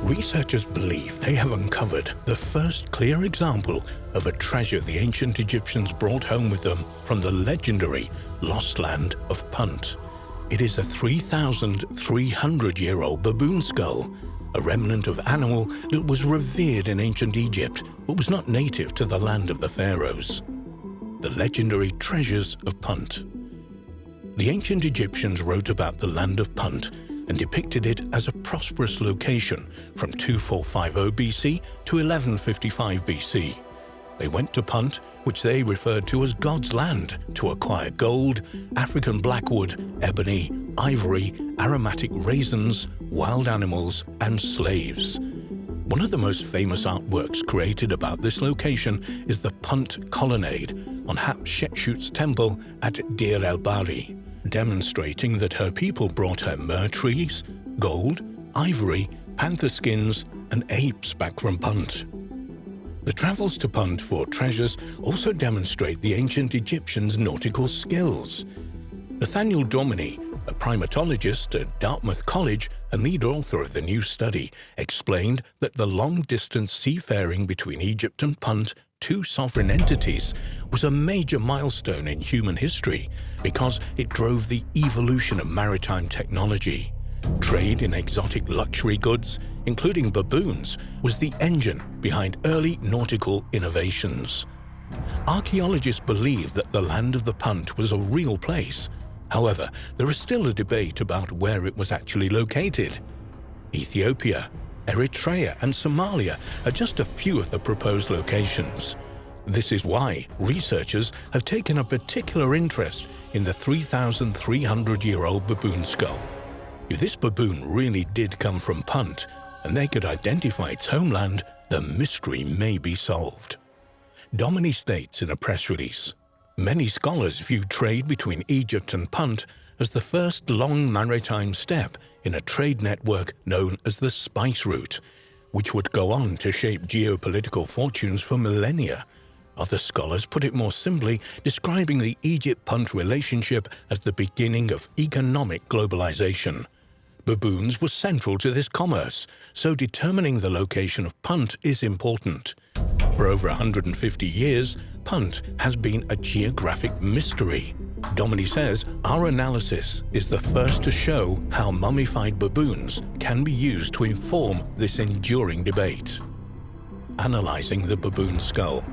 researchers believe they have uncovered the first clear example of a treasure the ancient Egyptians brought home with them from the legendary lost land of Punt. It is a 3,300-year-old baboon skull, a remnant of animal that was revered in ancient Egypt but was not native to the land of the pharaohs. The legendary treasures of Punt. The ancient Egyptians wrote about the land of Punt and depicted it as a prosperous location from 2450 BC to 1155 BC. They went to Punt, which they referred to as God's land, to acquire gold, African blackwood, ebony, ivory, aromatic raisins, wild animals, and slaves. One of the most famous artworks created about this location is the Punt Colonnade on Hatshepsut's temple at Deir el-Bahari, demonstrating that her people brought her myrrh trees, gold, ivory, panther skins, and apes back from Punt. The travels to Punt for treasures also demonstrate the ancient Egyptians' nautical skills. Nathaniel Dominy, a primatologist at Dartmouth College and lead author of the new study, explained that the long-distance seafaring between Egypt and Punt, two sovereign entities, was a major milestone in human history because it drove the evolution of maritime technology. Trade in exotic luxury goods, including baboons, was the engine behind early nautical innovations. Archaeologists believe that the land of the Punt was a real place. However, there is still a debate about where it was actually located. Ethiopia, Eritrea, and Somalia are just a few of the proposed locations. This is why researchers have taken a particular interest in the 3,300-year-old baboon skull. If this baboon really did come from Punt, and they could identify its homeland, the mystery may be solved. Dominy states in a press release, "Many scholars view trade between Egypt and Punt as the first long maritime step in a trade network known as the Spice Route, which would go on to shape geopolitical fortunes for millennia." Other scholars put it more simply, describing the Egypt-Punt relationship as the beginning of economic globalization. Baboons were central to this commerce, so determining the location of Punt is important. For over 150 years, Punt has been a geographic mystery. Dominy says, "Our analysis is the first to show how mummified baboons can be used to inform this enduring debate." Analyzing the baboon skull.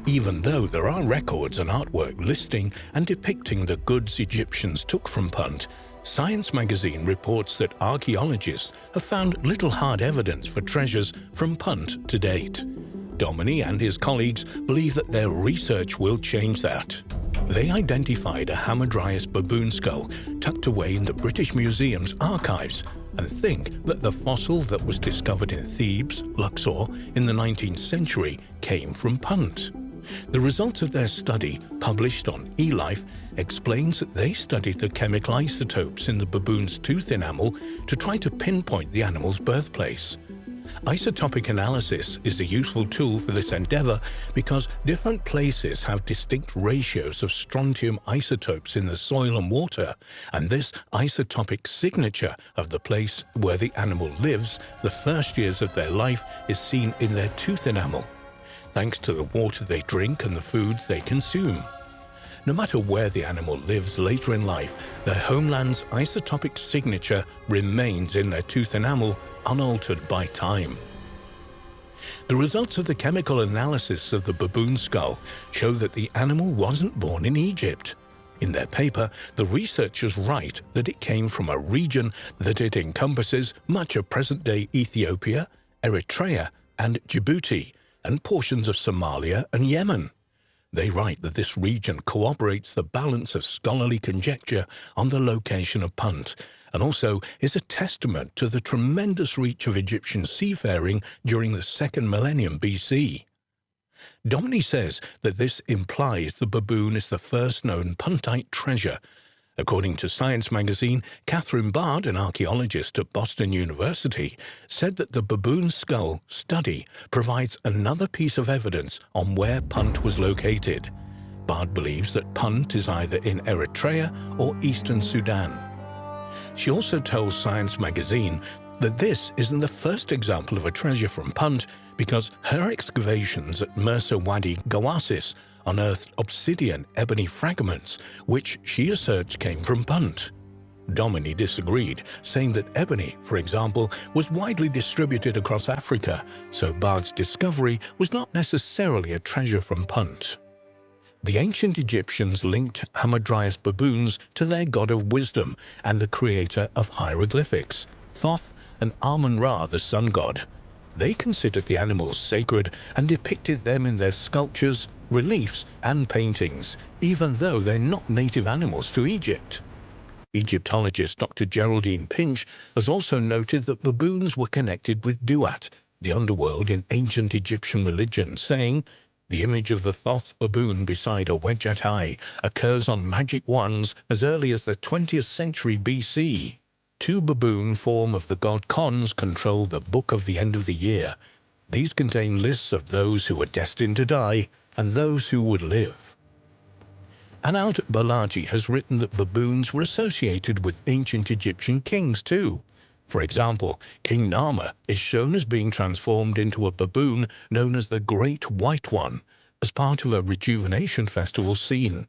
Even though there are records and artwork listing and depicting the goods Egyptians took from Punt, Science magazine reports that archaeologists have found little hard evidence for treasures from Punt to date. Dominy and his colleagues believe that their research will change that. They identified a Hamadryas baboon skull tucked away in the British Museum's archives and think that the fossil that was discovered in Thebes, Luxor, in the 19th century came from Punt. The results of their study, published on eLife, explains that they studied the chemical isotopes in the baboon's tooth enamel to try to pinpoint the animal's birthplace. Isotopic analysis is a useful tool for this endeavor because different places have distinct ratios of strontium isotopes in the soil and water, and this isotopic signature of the place where the animal lives the first years of their life is seen in their tooth enamel, thanks to the water they drink and the foods they consume. No matter where the animal lives later in life, their homeland's isotopic signature remains in their tooth enamel, unaltered by time. The results of the chemical analysis of the baboon skull show that the animal wasn't born in Egypt. In their paper, the researchers write that it came from a region that it encompasses much of present-day Ethiopia, Eritrea, and Djibouti, and portions of Somalia and Yemen. They write that this region corroborates the balance of scholarly conjecture on the location of Punt, and also is a testament to the tremendous reach of Egyptian seafaring during the 2nd millennium BC. Dominy says that this implies the baboon is the first known Puntite treasure. According to Science magazine, Catherine Bard, an archaeologist at Boston University, said that the baboon skull study provides another piece of evidence on where Punt was located. Bard believes that Punt is either in Eritrea or eastern Sudan. She also tells Science magazine that this isn't the first example of a treasure from Punt, because her excavations at Mercer Wadi Goasis unearthed obsidian ebony fragments, which she asserts came from Punt. Dominy disagreed, saying that ebony, for example, was widely distributed across Africa, so Bard's discovery was not necessarily a treasure from Punt. The ancient Egyptians linked Hamadryas baboons to their god of wisdom and the creator of hieroglyphics, Thoth and Amun-Ra, the sun god. They considered the animals sacred and depicted them in their sculptures, reliefs, and paintings, even though they're not native animals to Egypt. Egyptologist Dr. Geraldine Pinch has also noted that baboons were connected with Duat, the underworld in ancient Egyptian religion, saying, "The image of the Thoth baboon beside a Wedjat eye occurs on magic wands as early as the 20th century BC. Two baboon form of the god Khons control the Book of the End of the Year. These contain lists of those who were destined to die and those who would live." Anaut Balaji has written that baboons were associated with ancient Egyptian kings too. For example, King Nama is shown as being transformed into a baboon known as the Great White One, as part of a rejuvenation festival scene.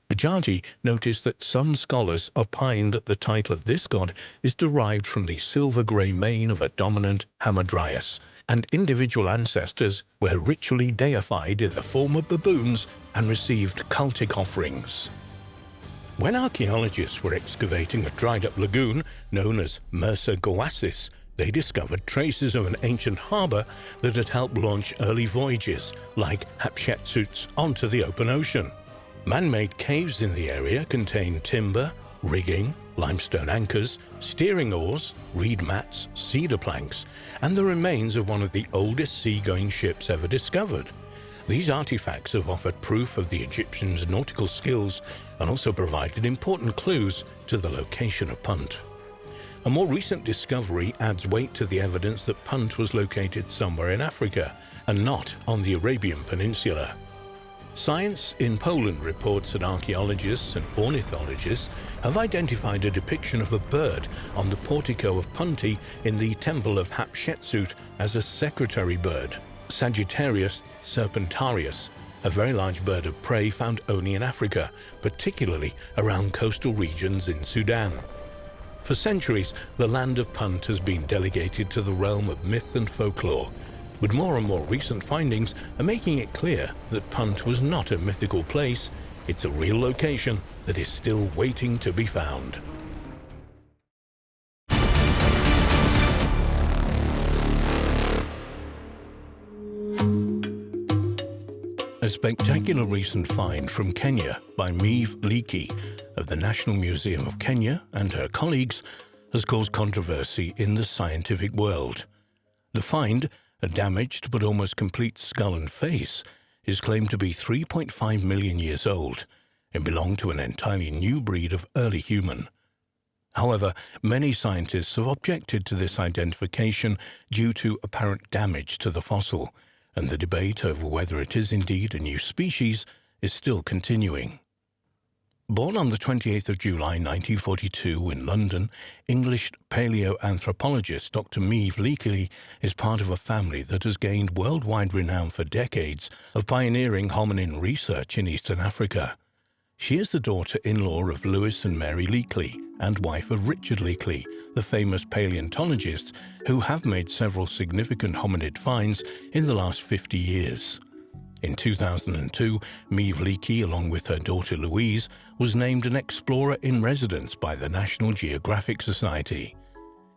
Bajaji noticed that some scholars opine that the title of this god is derived from the silver-grey mane of a dominant Hamadryas, and individual ancestors were ritually deified in the form of baboons and received cultic offerings. When archaeologists were excavating a dried-up lagoon known as Mercer Goasis, they discovered traces of an ancient harbour that had helped launch early voyages, like Hatshepsut's, onto the open ocean. Man-made caves in the area contain timber, rigging, limestone anchors, steering oars, reed mats, cedar planks, and the remains of one of the oldest sea-going ships ever discovered. These artifacts have offered proof of the Egyptians' nautical skills and also provided important clues to the location of Punt. A more recent discovery adds weight to the evidence that Punt was located somewhere in Africa and not on the Arabian Peninsula. Science in Poland reports that archaeologists and ornithologists have identified a depiction of a bird on the portico of Punti in the Temple of Hatshepsut as a secretary bird, Sagittarius serpentarius, a very large bird of prey found only in Africa, particularly around coastal regions in Sudan. For centuries, the land of Punt has been delegated to the realm of myth and folklore, but more and more recent findings are making it clear that Punt was not a mythical place, it's a real location that is still waiting to be found. A spectacular recent find from Kenya by Meave Leakey of the National Museum of Kenya and her colleagues has caused controversy in the scientific world. The find, a damaged but almost complete skull and face, is claimed to be 3.5 million years old and belonged to an entirely new breed of early human. However, many scientists have objected to this identification due to apparent damage to the fossil, and the debate over whether it is indeed a new species is still continuing. Born on the 28th of July 1942 in London, English paleoanthropologist Dr. Meave Leakey is part of a family that has gained worldwide renown for decades of pioneering hominin research in Eastern Africa. She is the daughter-in-law of Lewis and Mary Leakey and wife of Richard Leakey, the famous paleontologists who have made several significant hominid finds in the last 50 years. In 2002, Meave Leakey, along with her daughter Louise, was named an Explorer in Residence by the National Geographic Society.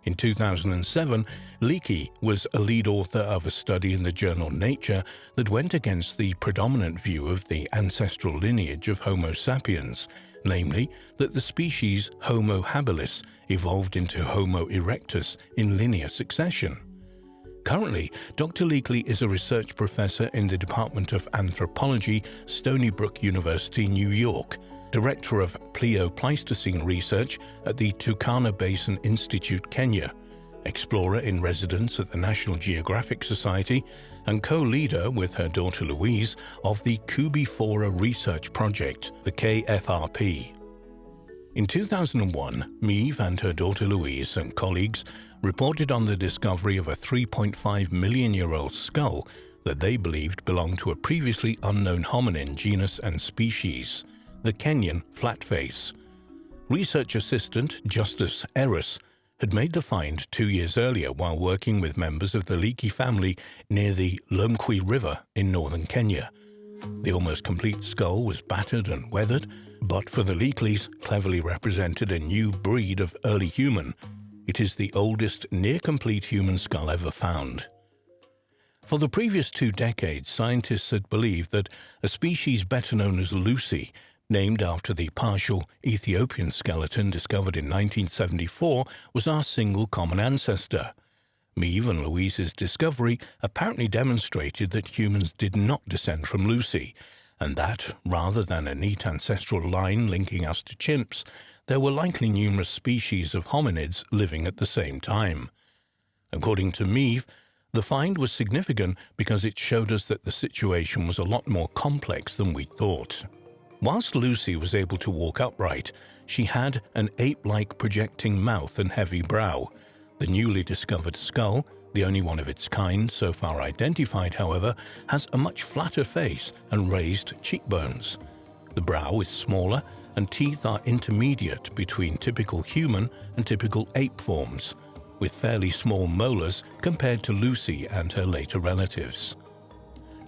In 2007, Leakey was a lead author of a study in the journal Nature that went against the predominant view of the ancestral lineage of Homo sapiens, namely that the species Homo habilis evolved into Homo erectus in linear succession. Currently, Dr. Leakey is a research professor in the Department of Anthropology, Stony Brook University, New York, director of Pleistocene research at the Turkana Basin Institute, Kenya, explorer in residence at the National Geographic Society, and co-leader with her daughter Louise of the Kubifora Research Project, the KFRP. In 2001, Meve and her daughter Louise and colleagues reported on the discovery of a 3.5 million-year-old skull that they believed belonged to a previously unknown hominin genus and species, the Kenyan flatface. Research assistant Justus Eris had made the find 2 years earlier while working with members of the Leakey family near the Lomkwi River in northern Kenya. The almost complete skull was battered and weathered, but for the Leakleys, cleverly represented a new breed of early human. It is the oldest near-complete human skull ever found. For the previous 2 decades, scientists had believed that a species better known as Lucy, named after the partial Ethiopian skeleton discovered in 1974, was our single common ancestor. Meve and Louise's discovery apparently demonstrated that humans did not descend from Lucy, and that, rather than a neat ancestral line linking us to chimps, there were likely numerous species of hominids living at the same time. According to Meve, the find was significant because it showed us that the situation was a lot more complex than we thought. Whilst Lucy was able to walk upright, she had an ape-like projecting mouth and heavy brow. The newly discovered skull, the only one of its kind so far identified, however, has a much flatter face and raised cheekbones. The brow is smaller and teeth are intermediate between typical human and typical ape forms, with fairly small molars compared to Lucy and her later relatives.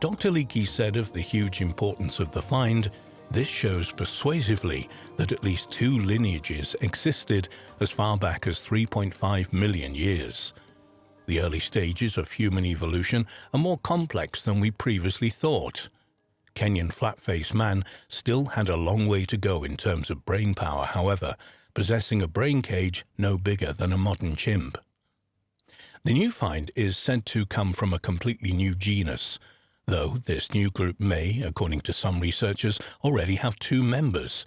Dr. Leakey said of the huge importance of the find, "This shows persuasively that at least 2 lineages existed as far back as 3.5 million years. The early stages of human evolution are more complex than we previously thought." Kenyan flat-faced man still had a long way to go in terms of brain power, however, possessing a brain cage no bigger than a modern chimp. The new find is said to come from a completely new genus, though this new group may, according to some researchers, already have 2 members.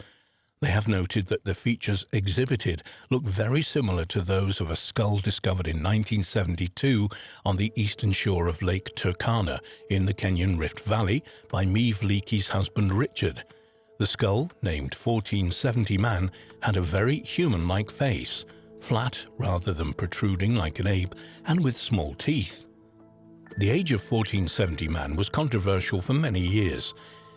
They have noted that the features exhibited look very similar to those of a skull discovered in 1972 on the eastern shore of Lake Turkana in the Kenyan Rift Valley by Meve Leakey's husband Richard. The skull, named 1470 Man, had a very human-like face, flat rather than protruding like an ape, and with small teeth. The age of 1470 Man was controversial for many years.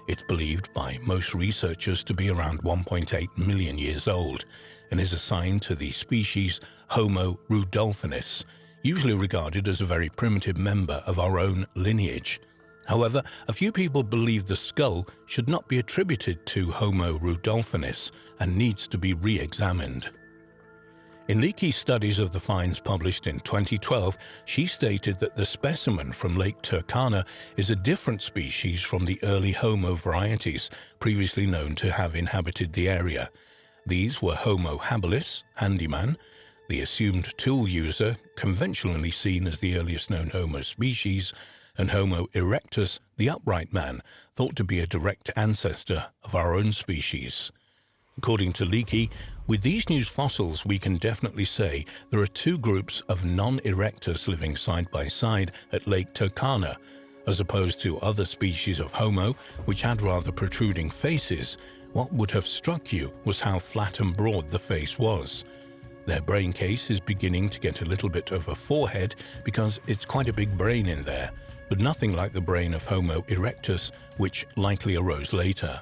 It's believed by most researchers to be around 1.8 million years old and is assigned to the species Homo rudolphinus, usually regarded as a very primitive member of our own lineage. However, a few people believe the skull should not be attributed to Homo rudolphinus and needs to be re-examined. In Leakey's studies of the finds published in 2012, she stated that the specimen from Lake Turkana is a different species from the early Homo varieties previously known to have inhabited the area. These were Homo habilis, handyman, the assumed tool user, conventionally seen as the earliest known Homo species, and Homo erectus, the upright man, thought to be a direct ancestor of our own species. According to Leakey, with these new fossils we can definitely say there are 2 groups of non-erectus living side by side at Lake Turkana, as opposed to other species of Homo which had rather protruding faces. What would have struck you was how flat and broad the face was. Their brain case is beginning to get a little bit of a forehead because it's quite a big brain in there, but nothing like the brain of Homo erectus, which likely arose later.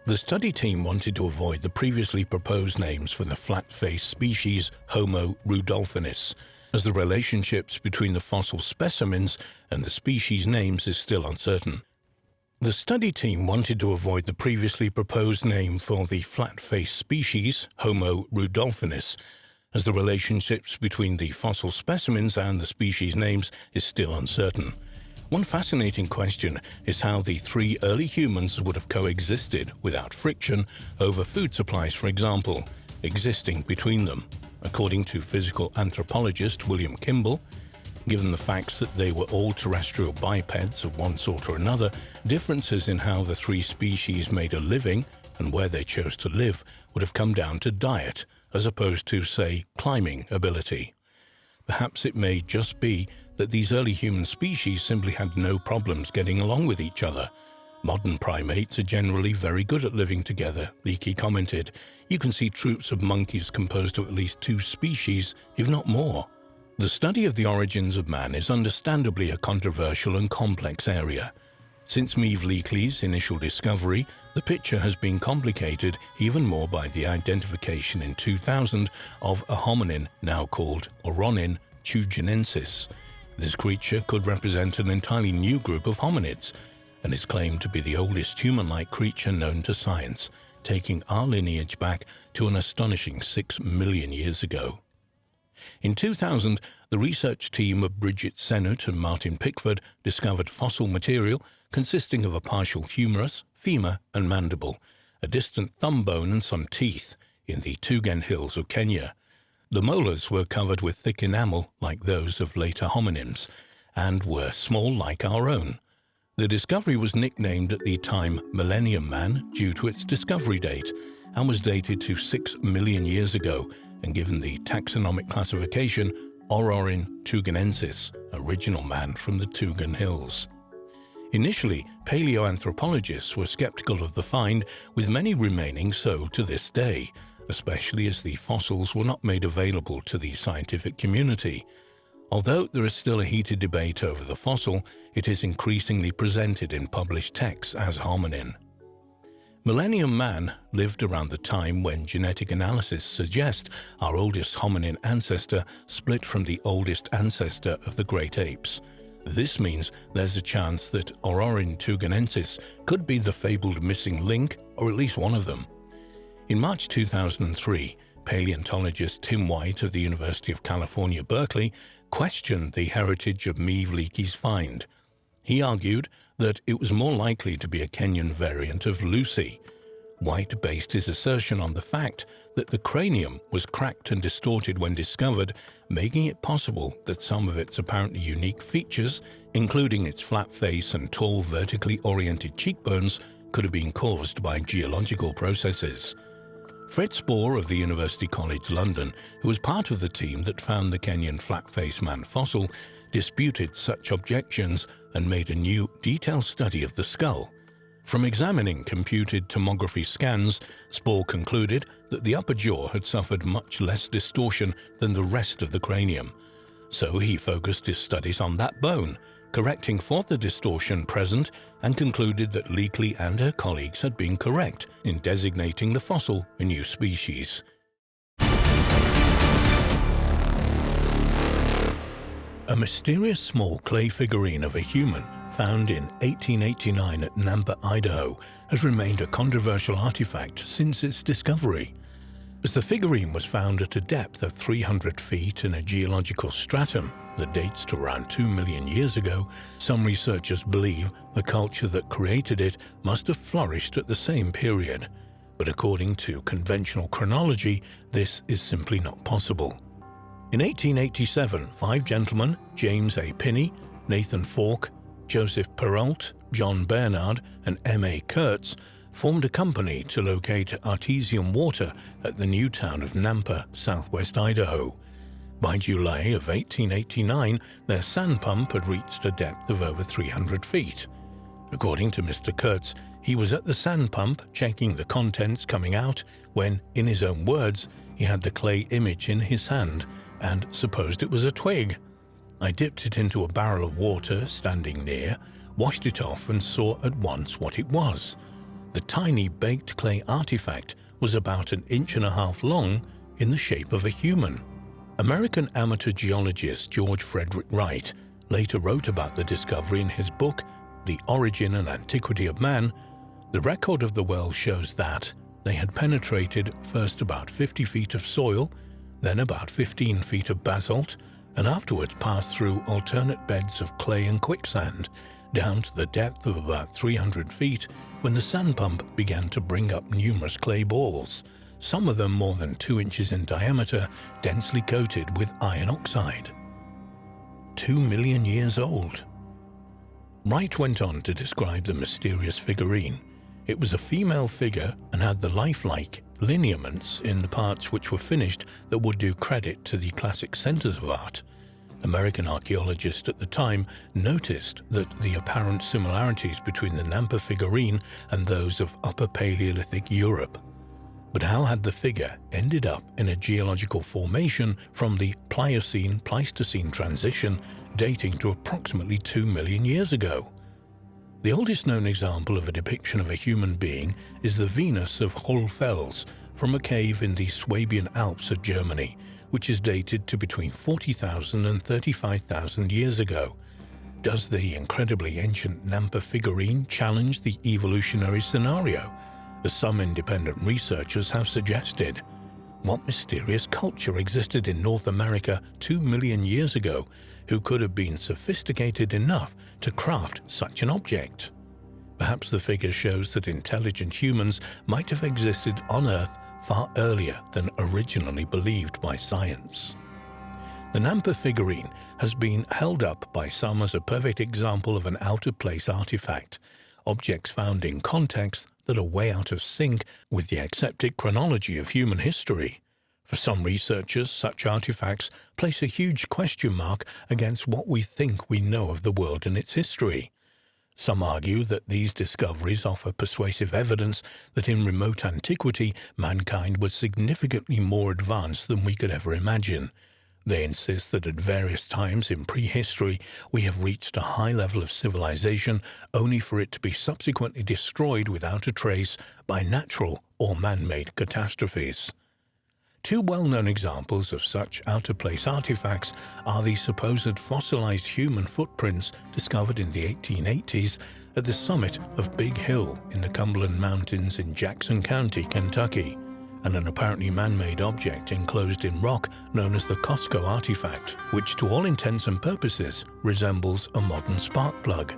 The study team wanted to avoid the previously proposed names for the flat-faced species Homo rudolphinus, as the relationships between the fossil specimens and the species names is still uncertain. The study team wanted to avoid the previously proposed name for the flat-faced species Homo rudolphinus, as the relationships between the fossil specimens and the species names is still uncertain. One fascinating question is how the 3 early humans would have coexisted without friction over food supplies, for example, existing between them. According to physical anthropologist William Kimball, given the facts that they were all terrestrial bipeds of one sort or another, differences in how the 3 species made a living and where they chose to live would have come down to diet, as opposed to, say, climbing ability. Perhaps it may just be that these early human species simply had no problems getting along with each other. Modern primates are generally very good at living together, Leakey commented. You can see troops of monkeys composed of at least 2 species, if not more. The study of the origins of man is understandably a controversial and complex area. Since Meave Leakey's initial discovery, the picture has been complicated even more by the identification in 2000 of a hominin now called Oronin tugenensis. This creature could represent an entirely new group of hominids, and is claimed to be the oldest human-like creature known to science, taking our lineage back to an astonishing 6 million years ago. In 2000, the research team of Bridget Sennett and Martin Pickford discovered fossil material consisting of a partial humerus, femur and mandible, a distant thumb bone and some teeth in the Tugen Hills of Kenya. The molars were covered with thick enamel like those of later hominins, and were small like our own. The discovery was nicknamed at the time Millennium Man due to its discovery date, and was dated to 6 million years ago and given the taxonomic classification Ororin tugenensis, original man from the Tugen Hills. Initially, paleoanthropologists were skeptical of the find, with many remaining so to this day, especially as the fossils were not made available to the scientific community. Although there is still a heated debate over the fossil, it is increasingly presented in published texts as hominin. Millennium Man lived around the time when genetic analysis suggests our oldest hominin ancestor split from the oldest ancestor of the great apes. This means there's a chance that Ororin tugenensis could be the fabled missing link, or at least one of them. In March 2003, paleontologist Tim White of the University of California, Berkeley, questioned the heritage of Meave Leakey's find. He argued that it was more likely to be a Kenyan variant of Lucy. White based his assertion on the fact that the cranium was cracked and distorted when discovered, making it possible that some of its apparently unique features, including its flat face and tall vertically oriented cheekbones, could have been caused by geological processes. Fred Spoor of the University College London, who was part of the team that found the Kenyan flat-faced man fossil, disputed such objections and made a new, detailed study of the skull. From examining computed tomography scans, Spoor concluded that the upper jaw had suffered much less distortion than the rest of the cranium. So he focused his studies on that bone, correcting for the distortion present, and concluded that Leakey and her colleagues had been correct in designating the fossil a new species. A mysterious small clay figurine of a human found in 1889 at Nampa, Idaho, has remained a controversial artifact since its discovery. As the figurine was found at a depth of 300 feet in a geological stratum that dates to around 2 million years ago, some researchers believe the culture that created it must have flourished at the same period. But according to conventional chronology, this is simply not possible. In 1887, 5 gentlemen, James A. Pinney, Nathan Falk, Joseph Perrault, John Bernard, and M.A. Kurtz, formed a company to locate artesian water at the new town of Nampa, southwest Idaho. By July of 1889, their sand pump had reached a depth of over 300 feet. According to Mr. Kurtz, he was at the sand pump checking the contents coming out when, in his own words, he had the clay image in his hand and supposed it was a twig. I dipped it into a barrel of water standing near, washed it off and saw at once what it was. The tiny baked clay artifact was about 1.5 inches long, in the shape of a human. American amateur geologist George Frederick Wright later wrote about the discovery in his book, The Origin and Antiquity of Man. The record of the well shows that they had penetrated first about 50 feet of soil, then about 15 feet of basalt, and afterwards passed through alternate beds of clay and quicksand, down to the depth of about 300 feet when the sand pump began to bring up numerous clay balls, some of them more than 2 inches in diameter, densely coated with iron oxide. 2 million years old. Wright went on to describe the mysterious figurine. It was a female figure and had the lifelike lineaments in the parts which were finished that would do credit to the classic centers of art. American archaeologists at the time noticed that the apparent similarities between the Nampa figurine and those of Upper Paleolithic Europe. But how had the figure ended up in a geological formation from the Pliocene-Pleistocene transition dating to approximately 2 million years ago? The oldest known example of a depiction of a human being is the Venus of Hohlfels from a cave in the Swabian Alps of Germany, which is dated to between 40,000 and 35,000 years ago. Does the incredibly ancient Nampa figurine challenge the evolutionary scenario, as some independent researchers have suggested? What mysterious culture existed in North America 2 million years ago who could have been sophisticated enough to craft such an object? Perhaps the figure shows that intelligent humans might have existed on Earth far earlier than originally believed by science. The Nampa figurine has been held up by some as a perfect example of an out-of-place artifact, objects found in contexts that are way out of sync with the accepted chronology of human history. For some researchers, such artifacts place a huge question mark against what we think we know of the world and its history. Some argue that these discoveries offer persuasive evidence that in remote antiquity, mankind was significantly more advanced than we could ever imagine. They insist that at various times in prehistory, we have reached a high level of civilization only for it to be subsequently destroyed without a trace by natural or man-made catastrophes. Two well-known examples of such out-of-place artifacts are the supposed fossilized human footprints discovered in the 1880s at the summit of Big Hill in the Cumberland Mountains in Jackson County, Kentucky, and an apparently man-made object enclosed in rock known as the Costco artifact, which to all intents and purposes resembles a modern spark plug.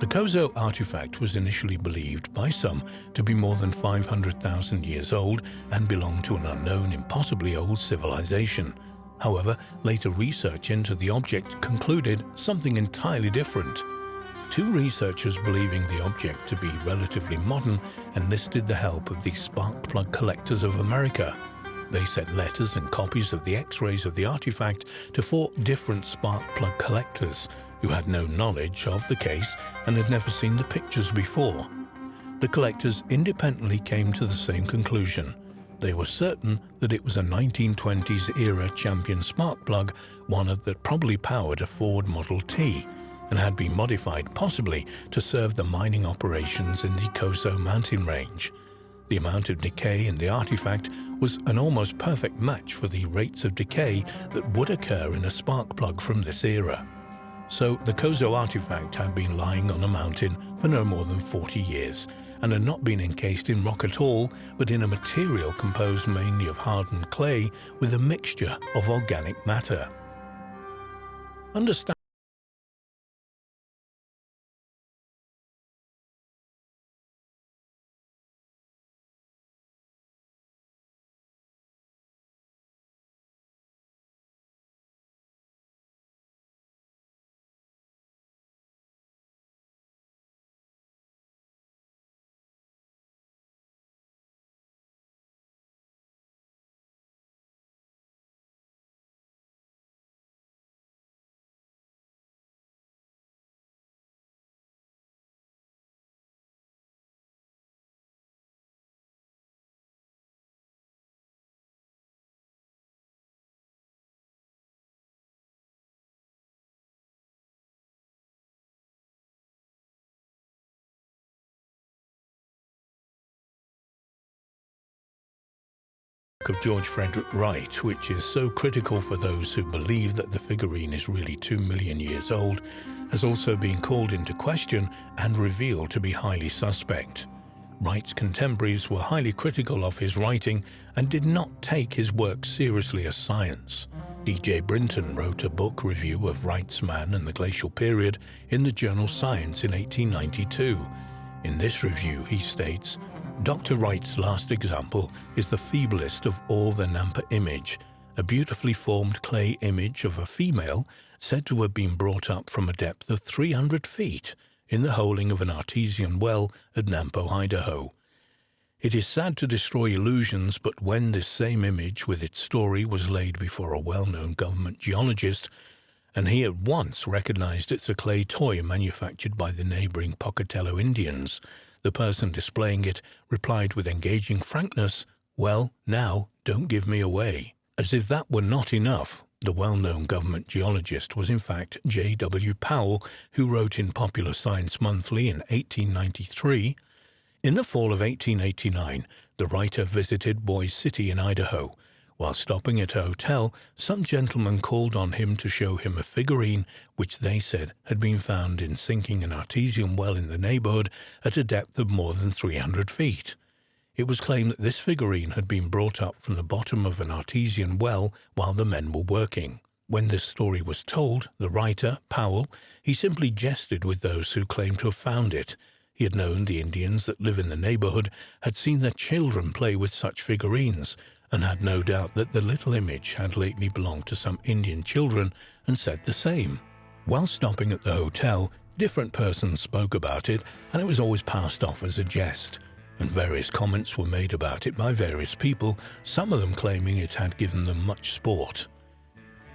The Kozo artifact was initially believed by some to be more than 500,000 years old and belong to an unknown, impossibly old civilization. However, later research into the object concluded something entirely different. Two researchers believing the object to be relatively modern enlisted the help of the Spark Plug Collectors of America. They sent letters and copies of the X-rays of the artifact to 4 different spark plug collectors who had no knowledge of the case and had never seen the pictures before. The collectors independently came to the same conclusion. They were certain that it was a 1920s-era Champion spark plug, one that probably powered a Ford Model T, and had been modified possibly to serve the mining operations in the Kozo mountain range. The amount of decay in the artifact was an almost perfect match for the rates of decay that would occur in a spark plug from this era. So the Kozo artifact had been lying on a mountain for no more than 40 years and had not been encased in rock at all, but in a material composed mainly of hardened clay with a mixture of organic matter. Understand of George Frederick Wright, which is so critical for those who believe that the figurine is really 2 million years old, has also been called into question and revealed to be highly suspect. Wright's contemporaries were highly critical of his writing and did not take his work seriously as science. D.J. Brinton wrote a book review of Wright's Man and the Glacial Period in the journal Science in 1892. In this review, he states, Dr. Wright's last example is the feeblest of all the Nampa image, a beautifully formed clay image of a female said to have been brought up from a depth of 300 feet in the holing of an artesian well at Nampo, Idaho. It is sad to destroy illusions, but when this same image with its story was laid before a well-known government geologist, and he at once recognized it's a clay toy manufactured by the neighboring Pocatello Indians. The person displaying it replied with engaging frankness, "Well, now, don't give me away." As if that were not enough, the well-known government geologist was in fact J.W. Powell, who wrote in Popular Science Monthly in 1893, "In the fall of 1889, the writer visited Boise City in Idaho. While stopping at a hotel, some gentlemen called on him to show him a figurine which they said had been found in sinking an artesian well in the neighborhood at a depth of more than 300 feet. It was claimed that this figurine had been brought up from the bottom of an artesian well while the men were working. When this story was told, the writer, Powell, he simply jested with those who claimed to have found it. He had known the Indians that live in the neighborhood had seen their children play with such figurines, and had no doubt that the little image had lately belonged to some Indian children, and said the same. While stopping at the hotel, different persons spoke about it, and it was always passed off as a jest, and various comments were made about it by various people, some of them claiming it had given them much sport.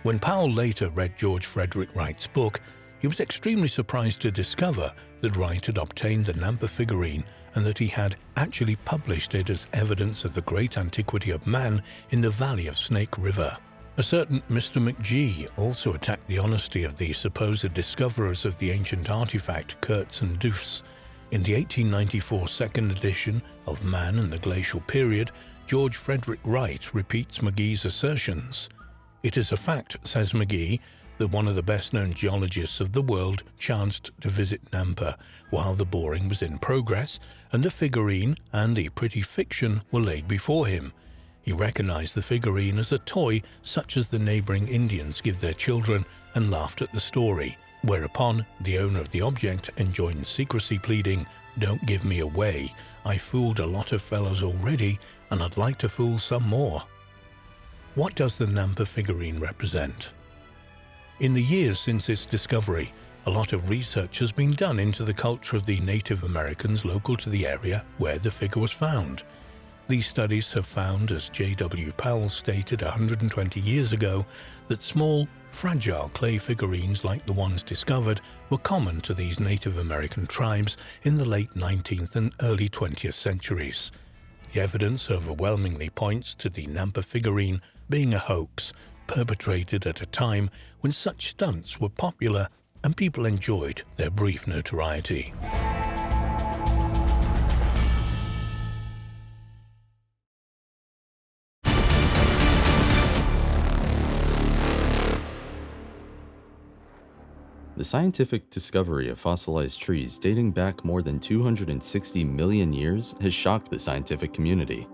When Powell later read George Frederick Wright's book, he was extremely surprised to discover that Wright had obtained the Nampa figurine and that he had actually published it as evidence of the great antiquity of man in the valley of Snake River. A certain Mr. McGee also attacked the honesty of the supposed discoverers of the ancient artifact, Kurtz and Doofs. In the 1894 second edition of Man and the Glacial Period, George Frederick Wright repeats McGee's assertions. "It is a fact," says McGee, "that one of the best-known geologists of the world chanced to visit Nampa while the boring was in progress, and the figurine and the pretty fiction were laid before him. He recognized the figurine as a toy such as the neighboring Indians give their children and laughed at the story, whereupon the owner of the object enjoined secrecy, pleading, 'Don't give me away. I fooled a lot of fellows already, and I'd like to fool some more.'" What does the Nampa figurine represent? In the years since its discovery, a lot of research has been done into the culture of the Native Americans local to the area where the figure was found. These studies have found, as J.W. Powell stated 120 years ago, that small, fragile clay figurines like the ones discovered were common to these Native American tribes in the late 19th and early 20th centuries. The evidence overwhelmingly points to the Nampa figurine being a hoax, perpetrated at a time when such stunts were popular and people enjoyed their brief notoriety. The scientific discovery of fossilized trees dating back more than 260 million years has shocked the scientific community.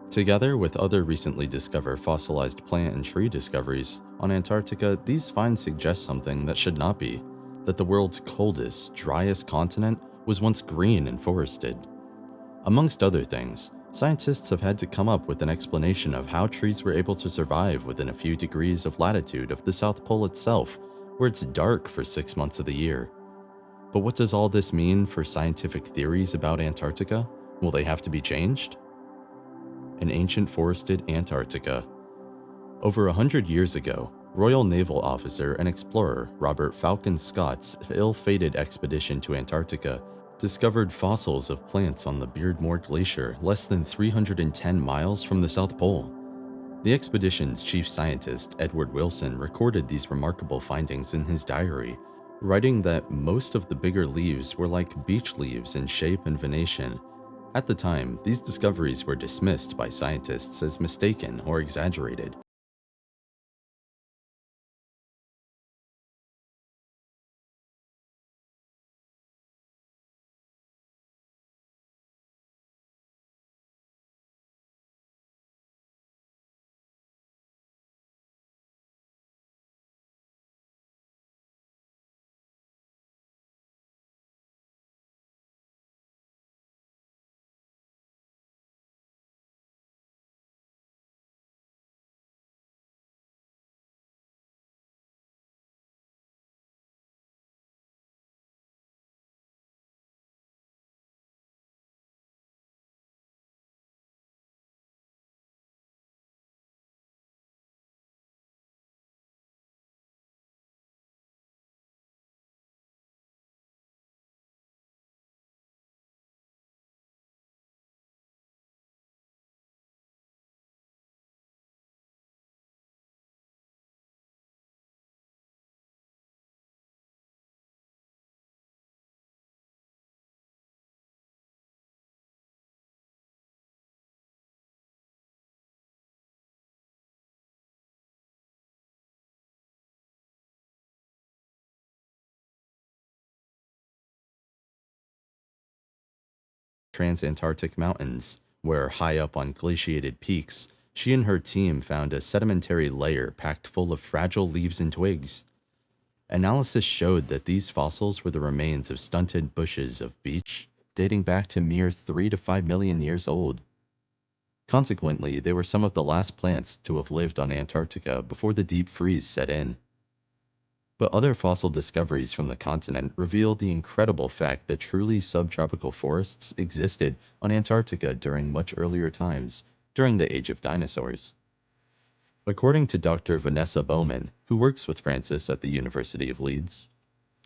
Together with other recently discovered fossilized plant and tree discoveries on Antarctica, these finds suggest something that should not be, that the world's coldest, driest continent was once green and forested. Amongst other things, scientists have had to come up with an explanation of how trees were able to survive within a few degrees of latitude of the South Pole itself, where it's dark for 6 months of the year. But what does all this mean for scientific theories about Antarctica? Will they have to be changed? An ancient forested Antarctica. Over 100 years ago, Royal Naval officer and explorer Robert Falcon Scott's ill-fated expedition to Antarctica discovered fossils of plants on the Beardmore Glacier less than 310 miles from the South Pole. The expedition's chief scientist, Edward Wilson, recorded these remarkable findings in his diary, writing that most of the bigger leaves were like beech leaves in shape and venation. At the time, these discoveries were dismissed by scientists as mistaken or exaggerated. transantarctic mountains, where, high up on glaciated peaks, she and her team found a sedimentary layer packed full of fragile leaves and twigs. Analysis showed that these fossils were the remains of stunted bushes of beech dating back to mere 3 to 5 million years old. Consequently, they were some of the last plants to have lived on Antarctica before the deep freeze set in. But other fossil discoveries from the continent reveal the incredible fact that truly subtropical forests existed on Antarctica during much earlier times, during the age of dinosaurs. According to Dr. Vanessa Bowman, who works with Francis at the University of Leeds,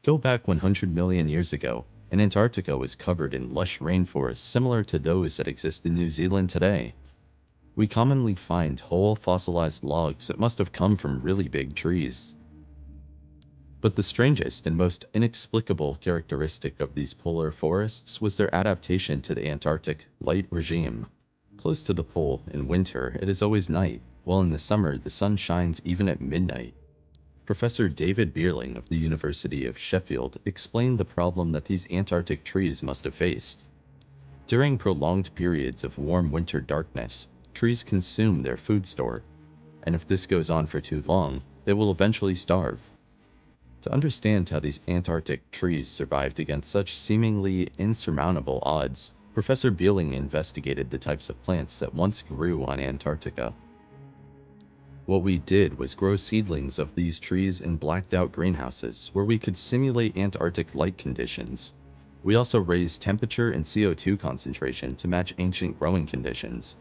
go back 100 million years ago, and Antarctica was covered in lush rainforests similar to those that exist in New Zealand today. We commonly find whole fossilized logs that must have come from really big trees. But the strangest and most inexplicable characteristic of these polar forests was their adaptation to the Antarctic light regime. Close to the pole, in winter, it is always night, while in the summer the sun shines even at midnight. Professor David Bierling of the University of Sheffield explained the problem that these Antarctic trees must have faced. During prolonged periods of warm winter darkness, trees consume their food store, and if this goes on for too long, they will eventually starve. To understand how these Antarctic trees survived against such seemingly insurmountable odds, Professor Bieling investigated the types of plants that once grew on Antarctica. What we did was grow seedlings of these trees in blacked-out greenhouses where we could simulate Antarctic light conditions. We also raised temperature and CO2 concentration to match ancient growing conditions.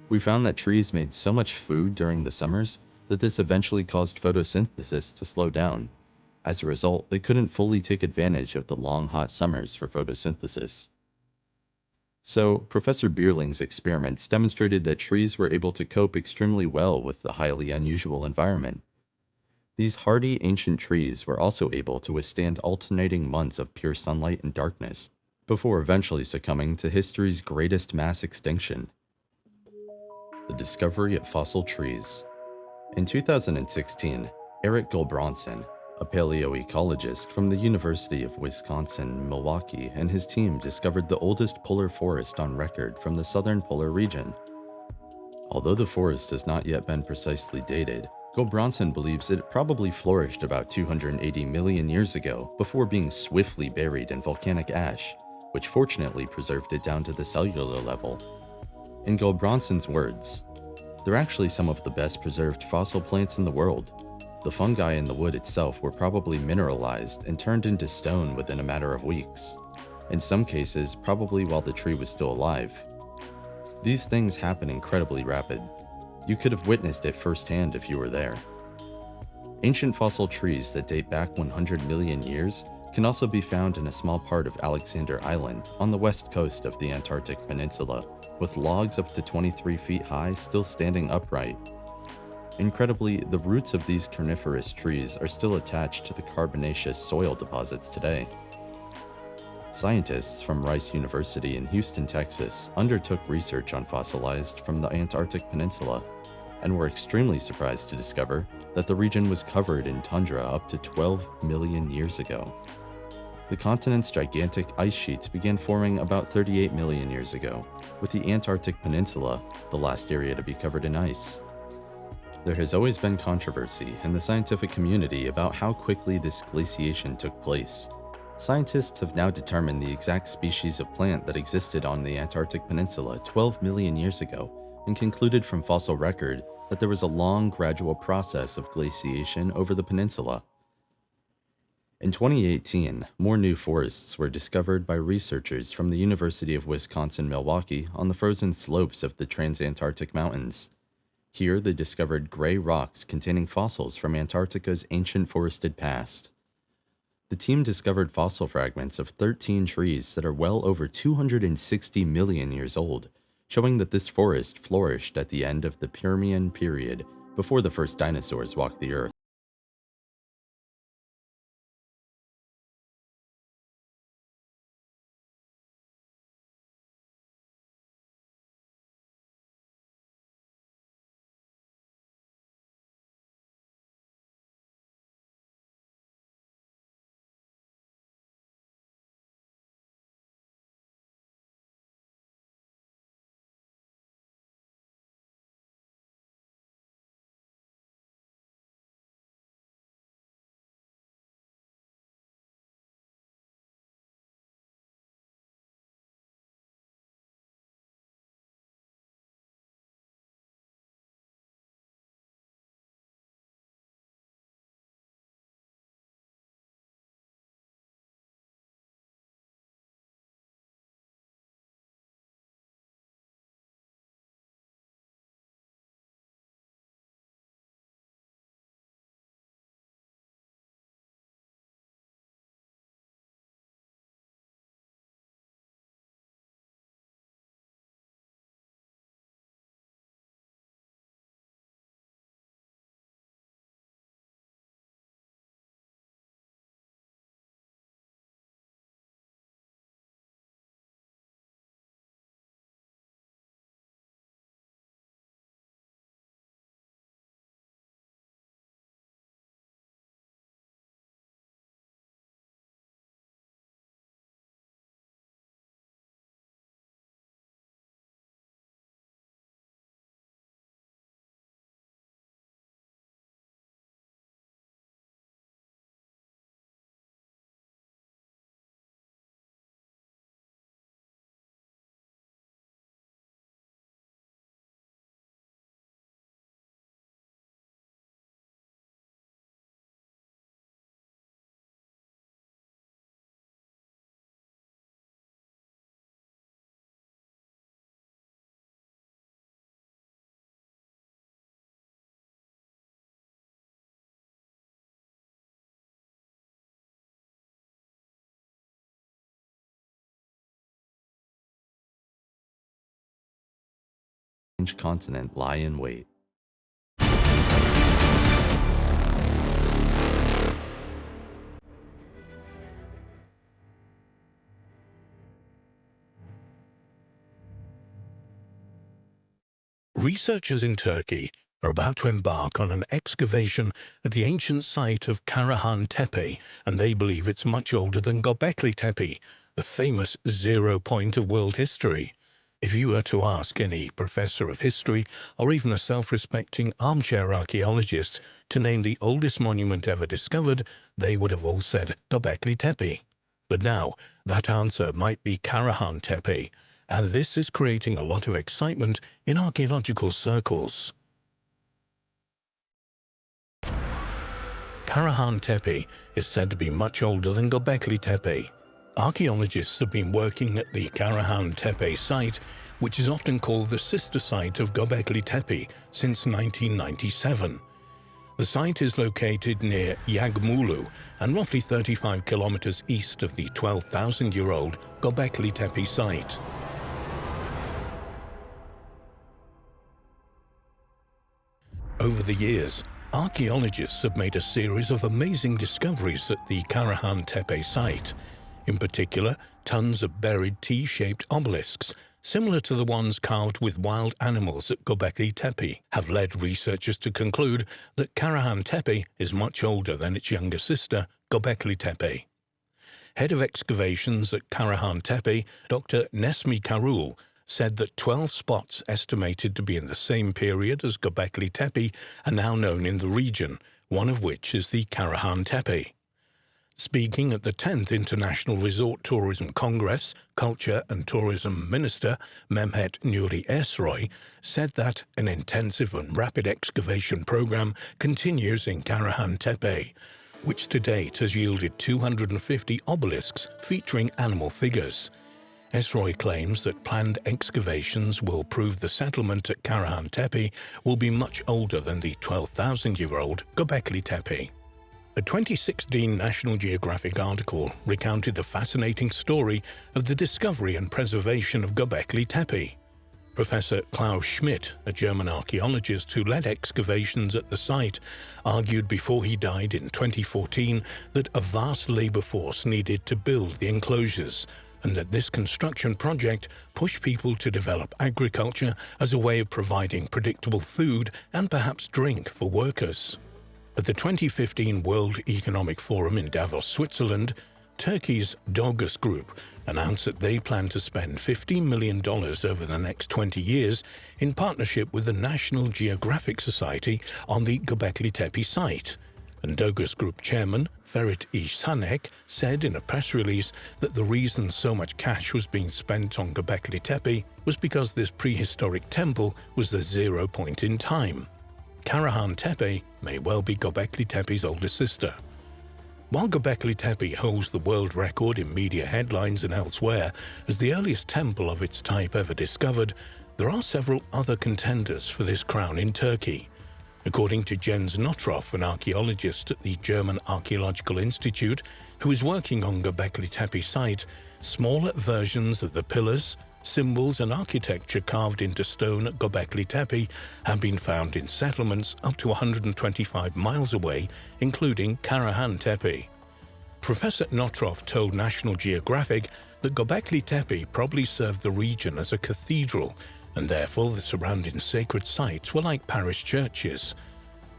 We found that trees made so much food during the summers that this eventually caused photosynthesis to slow down. As a result, they couldn't fully take advantage of the long hot summers for photosynthesis. So, Professor Bierling's experiments demonstrated that trees were able to cope extremely well with the highly unusual environment. These hardy ancient trees were also able to withstand alternating months of pure sunlight and darkness, before eventually succumbing to history's greatest mass extinction. The discovery of fossil trees. In 2016, Eric Gulbranson, a paleoecologist from the University of Wisconsin-Milwaukee, and his team discovered the oldest polar forest on record from the southern polar region. Although the forest has not yet been precisely dated, Gulbranson believes it probably flourished about 280 million years ago before being swiftly buried in volcanic ash, which fortunately preserved it down to the cellular level. In Gulbranson's words, "They're actually some of the best preserved fossil plants in the world. The fungi in the wood itself were probably mineralized and turned into stone within a matter of weeks. In some cases, probably while the tree was still alive. These things happen incredibly rapid. You could have witnessed it firsthand if you were there." Ancient fossil trees that date back 100 million years can also be found in a small part of Alexander Island on the west coast of the Antarctic Peninsula, with logs up to 23 feet high still standing upright. Incredibly, the roots of these coniferous trees are still attached to the carbonaceous soil deposits today. Scientists from Rice University in Houston, Texas, undertook research on fossilized from the Antarctic Peninsula, and were extremely surprised to discover that the region was covered in tundra up to 12 million years ago. The continent's gigantic ice sheets began forming about 38 million years ago, with the Antarctic Peninsula the last area to be covered in ice. There has always been controversy in the scientific community about how quickly this glaciation took place. Scientists have now determined the exact species of plant that existed on the Antarctic Peninsula 12 million years ago, and concluded from fossil record that there was a long, gradual process of glaciation over the peninsula. In 2018, more new forests were discovered by researchers from the University of Wisconsin-Milwaukee on the frozen slopes of the Transantarctic Mountains. Here, they discovered gray rocks containing fossils from Antarctica's ancient forested past. The team discovered fossil fragments of 13 trees that are well over 260 million years old, showing that this forest flourished at the end of the Permian period, before the first dinosaurs walked the Earth. continent lie in wait. Researchers in Turkey are about to embark on an excavation at the ancient site of Karahan Tepe, and they believe it's much older than Göbekli Tepe, the famous zero point of world history. If you were to ask any professor of history or even a self-respecting armchair archaeologist to name the oldest monument ever discovered, they would have all said Göbekli Tepe. But now, that answer might be Karahan Tepe, and this is creating a lot of excitement in archaeological circles. Karahan Tepe is said to be much older than Göbekli Tepe. Archaeologists have been working at the Karahan Tepe site, which is often called the sister site of Göbekli Tepe, since 1997. The site is located near Yagmulu and roughly 35 kilometers east of the 12,000-year-old Göbekli Tepe site. Over the years, archaeologists have made a series of amazing discoveries at the Karahan Tepe site. In particular, tons of buried T-shaped obelisks, similar to the ones carved with wild animals at Göbekli Tepe, have led researchers to conclude that Karahan Tepe is much older than its younger sister, Göbekli Tepe. Head of excavations at Karahan Tepe, Dr. Nesmi Karul, said that 12 spots estimated to be in the same period as Göbekli Tepe are now known in the region, one of which is the Karahan Tepe. Speaking at the 10th International Resort Tourism Congress, Culture and Tourism Minister Mehmet Nuri Ersoy said that an intensive and rapid excavation program continues in Karahan Tepe, which to date has yielded 250 obelisks featuring animal figures. Ersoy claims that planned excavations will prove the settlement at Karahan Tepe will be much older than the 12,000-year-old Göbekli Tepe. A 2016 National Geographic article recounted the fascinating story of the discovery and preservation of Göbekli Tepe. Professor Klaus Schmidt, a German archaeologist who led excavations at the site, argued before he died in 2014 that a vast labor force needed to build the enclosures, and that this construction project pushed people to develop agriculture as a way of providing predictable food and perhaps drink for workers. At the 2015 World Economic Forum in Davos, Switzerland, Turkey's Dogus Group announced that they plan to spend $15 million over the next 20 years in partnership with the National Geographic Society on the Göbekli Tepe site. And Dogus Group chairman Ferit İhsanek said in a press release that the reason so much cash was being spent on Göbekli Tepe was because this prehistoric temple was the zero point in time. Karahan Tepe may well be Göbekli Tepe's older sister. While Göbekli Tepe holds the world record in media headlines and elsewhere as the earliest temple of its type ever discovered, there are several other contenders for this crown in Turkey. According to Jens Notroff, an archaeologist at the German Archaeological Institute who is working on Göbekli Tepe site, smaller versions of the pillars, symbols and architecture carved into stone at Göbekli Tepe have been found in settlements up to 125 miles away, including Karahan Tepe. Professor Notroff told National Geographic that Göbekli Tepe probably served the region as a cathedral, and therefore the surrounding sacred sites were like parish churches.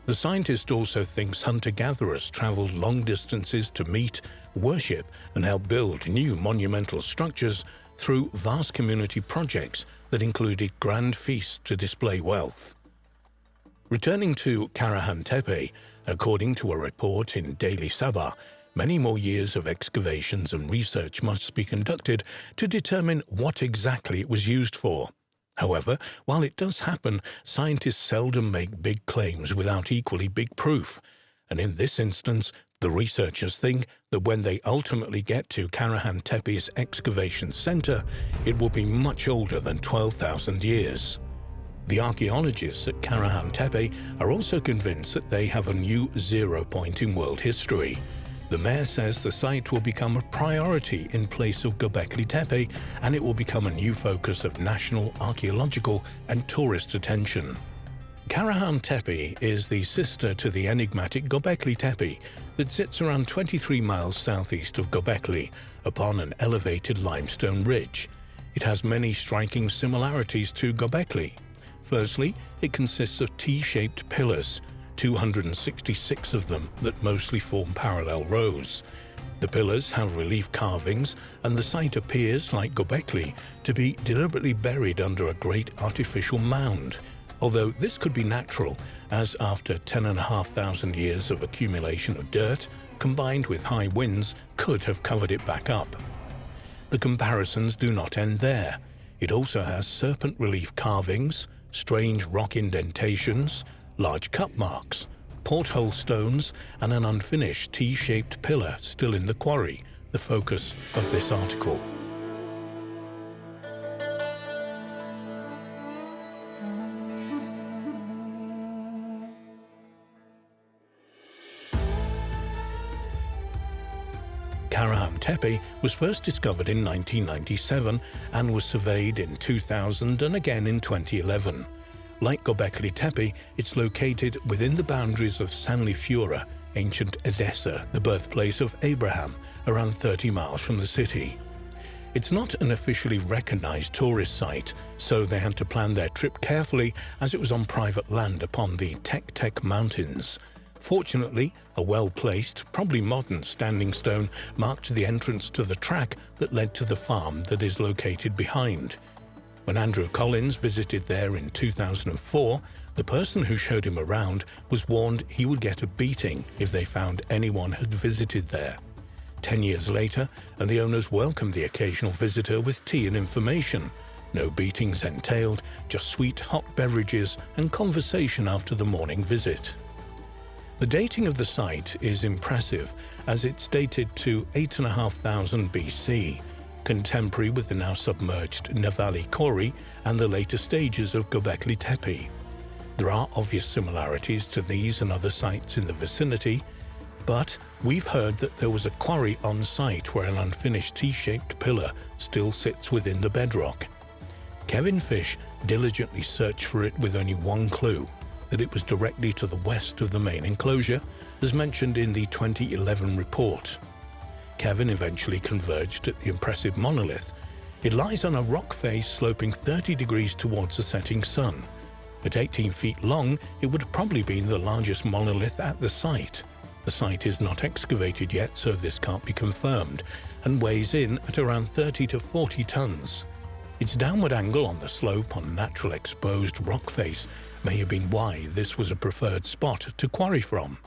The scientist also thinks hunter-gatherers traveled long distances to meet, worship, and help build new monumental structures through vast community projects that included grand feasts to display wealth. Returning to Karahan Tepe, according to a report in Daily Sabah, many more years of excavations and research must be conducted to determine what exactly it was used for. However, while it does happen, scientists seldom make big claims without equally big proof, and in this instance, the researchers think that when they ultimately get to Karahan Tepe's excavation center, it will be much older than 12,000 years. The archaeologists at Karahan Tepe are also convinced that they have a new zero point in world history. The mayor says the site will become a priority in place of Göbekli Tepe, and it will become a new focus of national, archaeological and tourist attention. Karahan Tepe is the sister to the enigmatic Göbekli Tepe that sits around 23 miles southeast of Göbekli upon an elevated limestone ridge. It has many striking similarities to Göbekli. Firstly, it consists of T-shaped pillars, 266 of them that mostly form parallel rows. The pillars have relief carvings, and the site appears, like Göbekli, to be deliberately buried under a great artificial mound, although this could be natural, as after 10,500 years of accumulation of dirt, combined with high winds, could have covered it back up. The comparisons do not end there. It also has serpent relief carvings, strange rock indentations, large cut marks, porthole stones, and an unfinished T-shaped pillar still in the quarry, the focus of this article. Karahan Tepe was first discovered in 1997 and was surveyed in 2000 and again in 2011. Like Göbekli Tepe, it's located within the boundaries of Sanliurfa, ancient Edessa, the birthplace of Abraham, around 30 miles from the city. It's not an officially recognized tourist site, so they had to plan their trip carefully as it was on private land upon the Tek Mountains. Fortunately, a well-placed, probably modern standing stone marked the entrance to the track that led to the farm that is located behind. When Andrew Collins visited there in 2004, the person who showed him around was warned he would get a beating if they found anyone had visited there. 10 years later, and the owners welcomed the occasional visitor with tea and information. No beatings entailed, just sweet hot beverages and conversation after the morning visit. The dating of the site is impressive, as it's dated to 8,500 BC, contemporary with the now submerged Navali Quarry and the later stages of Göbekli Tepe. There are obvious similarities to these and other sites in the vicinity, but we've heard that there was a quarry on site where an unfinished T-shaped pillar still sits within the bedrock. Kevin Fish diligently searched for it with only one clue, that it was directly to the west of the main enclosure, as mentioned in the 2011 report. Kevin eventually converged at the impressive monolith. It lies on a rock face sloping 30 degrees towards the setting sun. At 18 feet long, it would probably be the largest monolith at the site. The site is not excavated yet, so this can't be confirmed, and weighs in at around 30 to 40 tons. Its downward angle on the slope on natural exposed rock face may have been why this was a preferred spot to quarry from.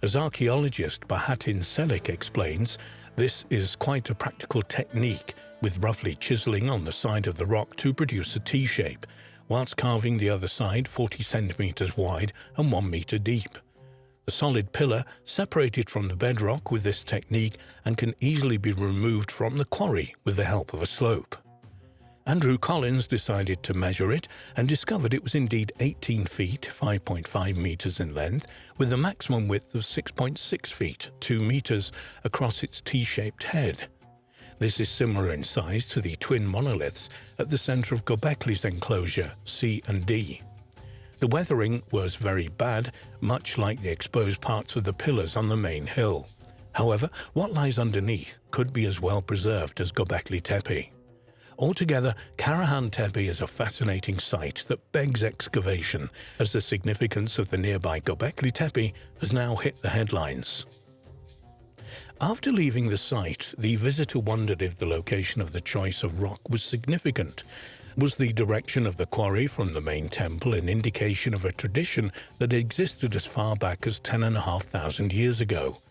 As archaeologist Bahattin Selik explains, this is quite a practical technique, with roughly chiseling on the side of the rock to produce a T-shape, whilst carving the other side 40 centimeters wide and 1 meter deep. The solid pillar separated from the bedrock with this technique and can easily be removed from the quarry with the help of a slope. Andrew Collins decided to measure it and discovered it was indeed 18 feet, 5.5 meters in length, with a maximum width of 6.6 feet, 2 meters, across its T-shaped head. This is similar in size to the twin monoliths at the center of Göbekli's enclosure, C and D. The weathering was very bad, much like the exposed parts of the pillars on the main hill. However, what lies underneath could be as well preserved as Göbekli Tepe. Altogether, Karahan Tepe is a fascinating site that begs excavation, as the significance of the nearby Göbekli Tepe has now hit the headlines. After leaving the site, the visitor wondered if the location of the choice of rock was significant. Was the direction of the quarry from the main temple an indication of a tradition that existed as far back as 10,500 years ago?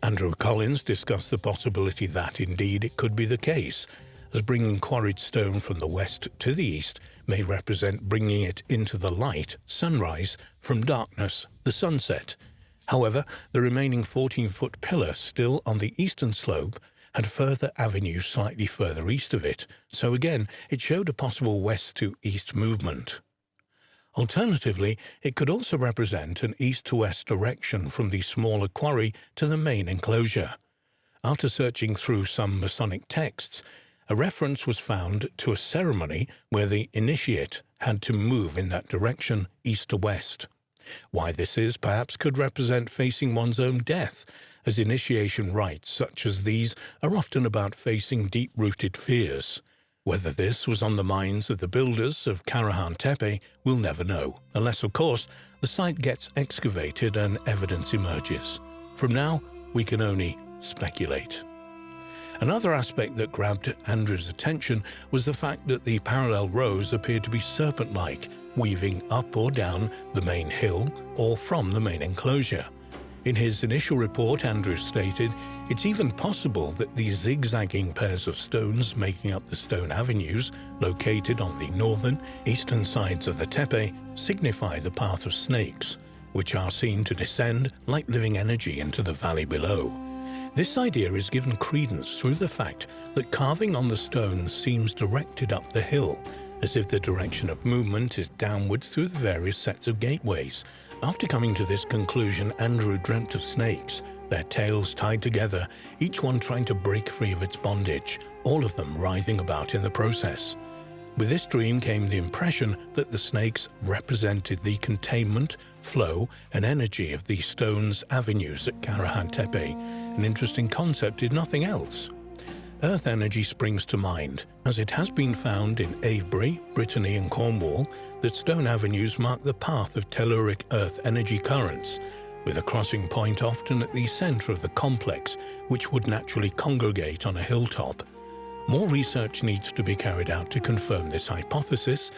Andrew Collins discussed the possibility that, indeed, it could be the case, as bringing quarried stone from the west to the east may represent bringing it into the light, sunrise, from darkness, the sunset. However, the remaining 14-foot pillar still on the eastern slope had further avenues slightly further east of it, so again it showed a possible west to east movement. Alternatively, it could also represent an east-to-west direction from the smaller quarry to the main enclosure. After searching through some Masonic texts, a reference was found to a ceremony where the initiate had to move in that direction, east to west. Why this is perhaps could represent facing one's own death, as initiation rites such as these are often about facing deep-rooted fears. Whether this was on the minds of the builders of Karahan Tepe, we'll never know, unless, of course, the site gets excavated and evidence emerges. From now, we can only speculate. Another aspect that grabbed Andrew's attention was the fact that the parallel rows appeared to be serpent-like, weaving up or down the main hill or from the main enclosure. In his initial report, Andrew stated, "It's even possible that these zigzagging pairs of stones making up the stone avenues located on the northern, eastern sides of the tepe signify the path of snakes, which are seen to descend like living energy into the valley below." This idea is given credence through the fact that carving on the stones seems directed up the hill, as if the direction of movement is downwards through the various sets of gateways. After coming to this conclusion, Andrew dreamt of snakes, their tails tied together, each one trying to break free of its bondage, all of them writhing about in the process. With this dream came the impression that the snakes represented the containment, flow, and energy of the stone's avenues at Karahan Tepe, an interesting concept if nothing else. Earth energy springs to mind, as it has been found in Avebury, Brittany and Cornwall that stone avenues mark the path of telluric earth energy currents, with a crossing point often at the center of the complex, which would naturally congregate on a hilltop. More research needs to be carried out to confirm this hypothesis,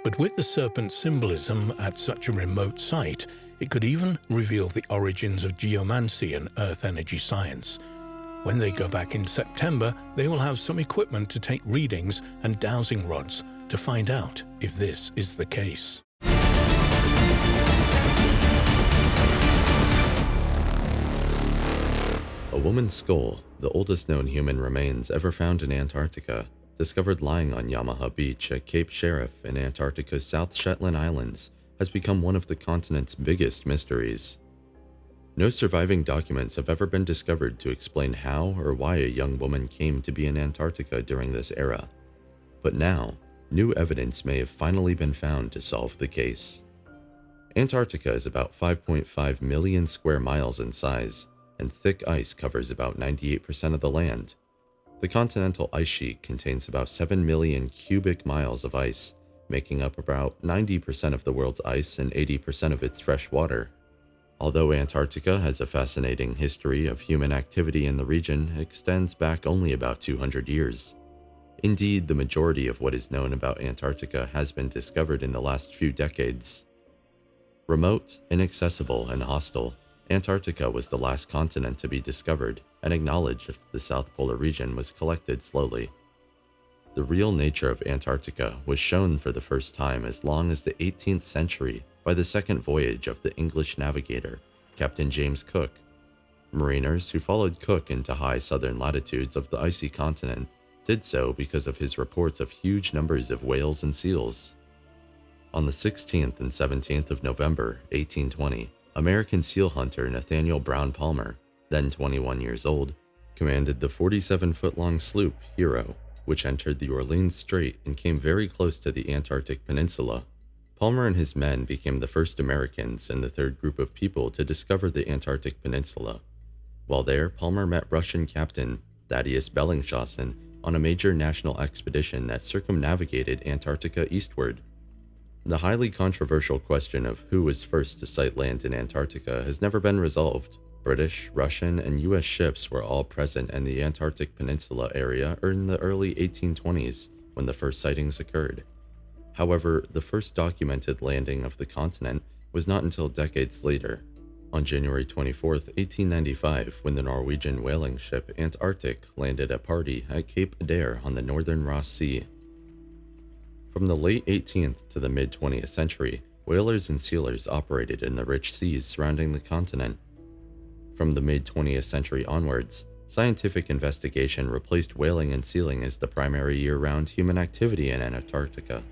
but with the serpent symbolism at such a remote site, it could even reveal the origins of geomancy and earth energy science. When they go back in September, they will have some equipment to take readings and dowsing rods to find out if this is the case. A woman's skull, the oldest known human remains ever found in Antarctica, discovered lying on Yamaha Beach at Cape Sheriff in Antarctica's South Shetland Islands, has become one of the continent's biggest mysteries. No surviving documents have ever been discovered to explain how or why a young woman came to be in Antarctica during this era. But now, new evidence may have finally been found to solve the case. Antarctica is about 5.5 million square miles in size, and thick ice covers about 98% of the land. The continental ice sheet contains about 7 million cubic miles of ice, making up about 90% of the world's ice and 80% of its fresh water. Although Antarctica has a fascinating history of human activity in the region, it extends back only about 200 years. Indeed, the majority of what is known about Antarctica has been discovered in the last few decades. Remote, inaccessible, and hostile, Antarctica was the last continent to be discovered, and knowledge of the South Polar region was collected slowly. The real nature of Antarctica was shown for the first time as long as the 18th century by the second voyage of the English navigator, Captain James Cook. Mariners who followed Cook into high southern latitudes of the icy continent did so because of his reports of huge numbers of whales and seals. On the 16th and 17th of November, 1820, American seal hunter Nathaniel Brown Palmer, then 21 years old, commanded the 47-foot-long sloop Hero, which entered the Orleans Strait and came very close to the Antarctic Peninsula. Palmer and his men became the first Americans and the third group of people to discover the Antarctic Peninsula. While there, Palmer met Russian captain Thaddeus Bellingshausen on a major national expedition that circumnavigated Antarctica eastward. The highly controversial question of who was first to sight land in Antarctica has never been resolved. British, Russian, and US ships were all present in the Antarctic Peninsula area in the early 1820s when the first sightings occurred. However, the first documented landing of the continent was not until decades later, on January 24, 1895, when the Norwegian whaling ship Antarctic landed a party at Cape Adare on the northern Ross Sea. From the late 18th to the mid-20th century, whalers and sealers operated in the rich seas surrounding the continent. From the mid-20th century onwards, scientific investigation replaced whaling and sealing as the primary year-round human activity in Antarctica.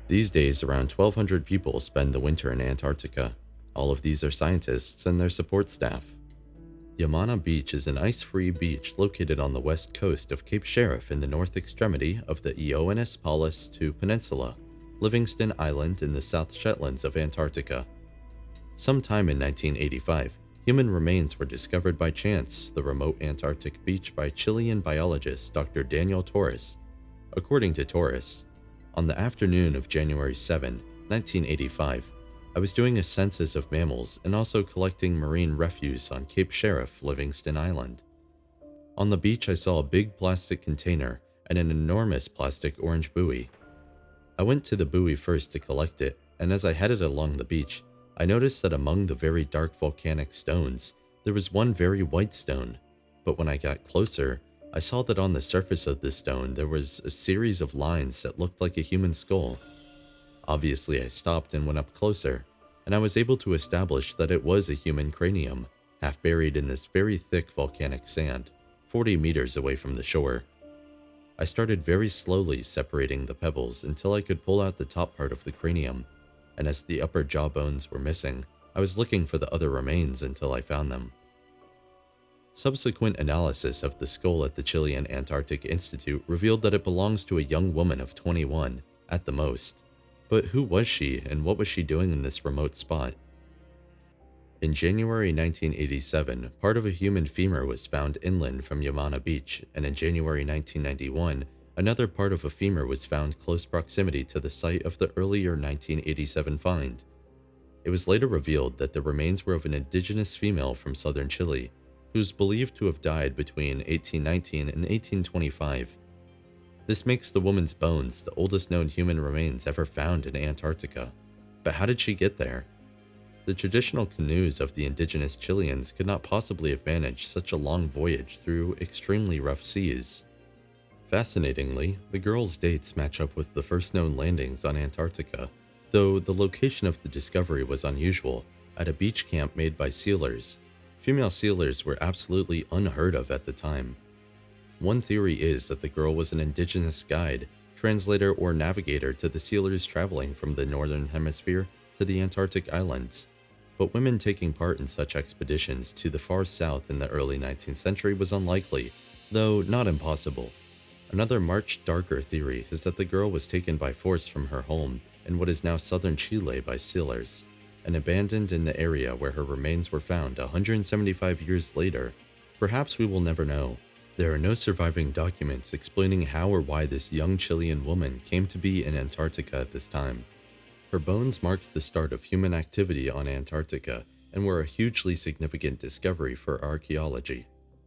These days, around 1,200 people spend the winter in Antarctica. All of these are scientists and their support staff. Yamana Beach is an ice-free beach located on the west coast of Cape Sheriff in the north extremity of the Ioannis II Peninsula, Livingston Island in the South Shetlands of Antarctica. Sometime in 1985, human remains were discovered by chance the remote Antarctic beach by Chilean biologist Dr. Daniel Torres. According to Torres, on the afternoon of January 7, 1985, I was doing a census of mammals and also collecting marine refuse on Cape Sheriff, Livingston Island. On the beach, I saw a big plastic container and an enormous plastic orange buoy. I went to the buoy first to collect it, and as I headed along the beach, I noticed that among the very dark volcanic stones, there was one very white stone. But when I got closer, I saw that on the surface of the stone there was a series of lines that looked like a human skull. Obviously, I stopped and went up closer, and I was able to establish that it was a human cranium, half buried in this very thick volcanic sand, 40 meters away from the shore. I started very slowly separating the pebbles until I could pull out the top part of the cranium, and as the upper jaw bones were missing, I was looking for the other remains until I found them. Subsequent analysis of the skull at the Chilean Antarctic Institute revealed that it belongs to a young woman of 21, at the most. But who was she, and what was she doing in this remote spot? In January 1987, part of a human femur was found inland from Yamana Beach, and in January 1991, another part of a femur was found close proximity to the site of the earlier 1987 find. It was later revealed that the remains were of an indigenous female from southern Chile, who is believed to have died between 1819 and 1825. This makes the woman's bones the oldest known human remains ever found in Antarctica. But how did she get there? The traditional canoes of the indigenous Chileans could not possibly have managed such a long voyage through extremely rough seas. Fascinatingly, the girl's dates match up with the first known landings on Antarctica, though the location of the discovery was unusual, at a beach camp made by sealers. Female sealers were absolutely unheard of at the time. One theory is that the girl was an indigenous guide, translator, or navigator to the sealers traveling from the northern hemisphere to the Antarctic islands. But women taking part in such expeditions to the far south in the early 19th century was unlikely, though not impossible. Another much darker theory is that the girl was taken by force from her home in what is now southern Chile by sealers, and abandoned in the area where her remains were found 175 years later. Perhaps we will never know. There are no surviving documents explaining how or why this young Chilean woman came to be in Antarctica at this time. Her bones marked the start of human activity on Antarctica and were a hugely significant discovery for archaeology.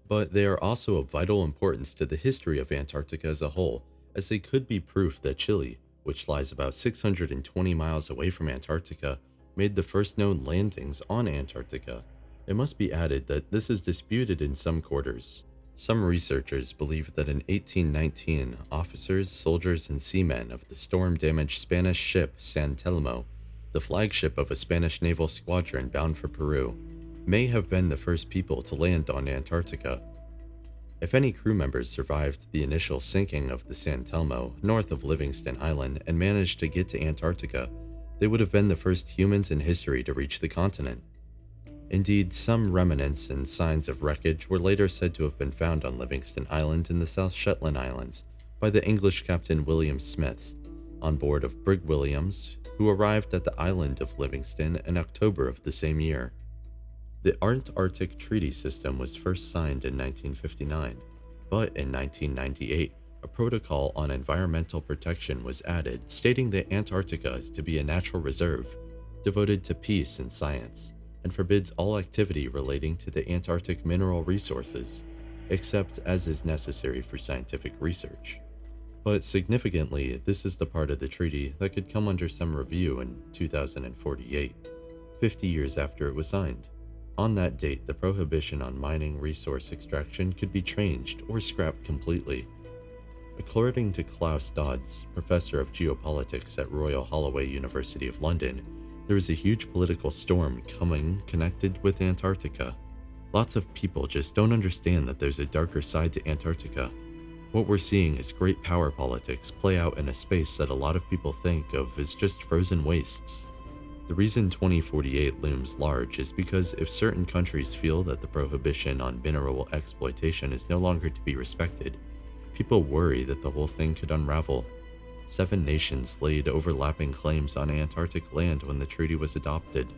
But they are also of vital importance to the history of Antarctica as a whole, as they could be proof that Chile, which lies about 620 miles away from Antarctica, made the first known landings on Antarctica. It must be added that this is disputed in some quarters. Some researchers believe that in 1819, officers, soldiers, and seamen of the storm-damaged Spanish ship San Telmo, the flagship of a Spanish naval squadron bound for Peru, may have been the first people to land on Antarctica. If any crew members survived the initial sinking of the San Telmo north of Livingston Island and managed to get to Antarctica, they would have been the first humans in history to reach the continent. Indeed, some remnants and signs of wreckage were later said to have been found on Livingston Island in the South Shetland Islands by the English Captain William Smith, on board of Brig Williams, who arrived at the island of Livingston in October of the same year. The Antarctic Treaty System was first signed in 1959, but in 1998, a protocol on environmental protection was added stating that Antarctica is to be a natural reserve, devoted to peace and science, and forbids all activity relating to the Antarctic mineral resources, except as is necessary for scientific research. But significantly, this is the part of the treaty that could come under some review in 2048, 50 years after it was signed. On that date, the prohibition on mining resource extraction could be changed or scrapped completely. According to Klaus Dodds, professor of geopolitics at Royal Holloway University of London, there is a huge political storm coming connected with Antarctica. Lots of people just don't understand that there's a darker side to Antarctica. What we're seeing is great power politics play out in a space that a lot of people think of as just frozen wastes. The reason 2048 looms large is because if certain countries feel that the prohibition on mineral exploitation is no longer to be respected, people worry that the whole thing could unravel. 7 nations laid overlapping claims on Antarctic land when the treaty was adopted: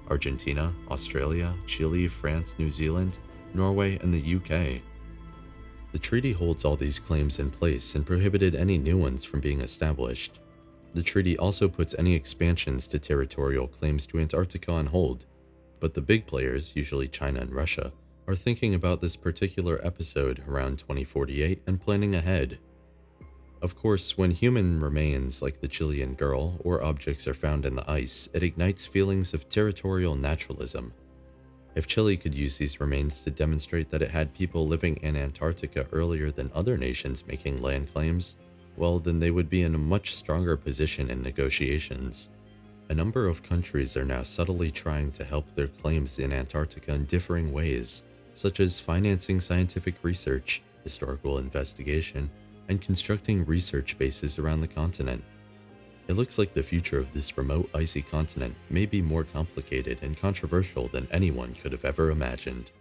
Argentina, Australia, Chile, France, New Zealand, Norway, and the UK. The treaty holds all these claims in place and prohibited any new ones from being established. The treaty also puts any expansions to territorial claims to Antarctica on hold, but the big players, usually China and Russia, are thinking about this particular episode around 2048 and planning ahead. Of course, when human remains like the Chilean girl or objects are found in the ice, it ignites feelings of territorial naturalism. If Chile could use these remains to demonstrate that it had people living in Antarctica earlier than other nations making land claims, well, then they would be in a much stronger position in negotiations. A number of countries are now subtly trying to help their claims in Antarctica in differing ways, such as financing scientific research, historical investigation, and constructing research bases around the continent. It looks like the future of this remote icy continent may be more complicated and controversial than anyone could have ever imagined.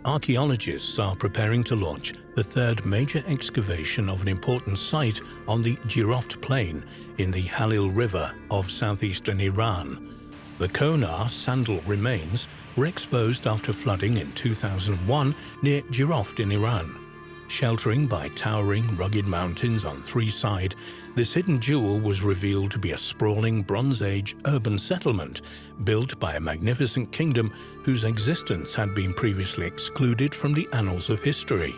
Archaeologists are preparing to launch the 3rd major excavation of an important site on the Jiroft Plain in the Halil River of southeastern Iran. The Konar sandal remains were exposed after flooding in 2001 near Jiroft in Iran. Sheltering by towering, rugged mountains on 3 sides, this hidden jewel was revealed to be a sprawling Bronze Age urban settlement built by a magnificent kingdom whose existence had been previously excluded from the annals of history.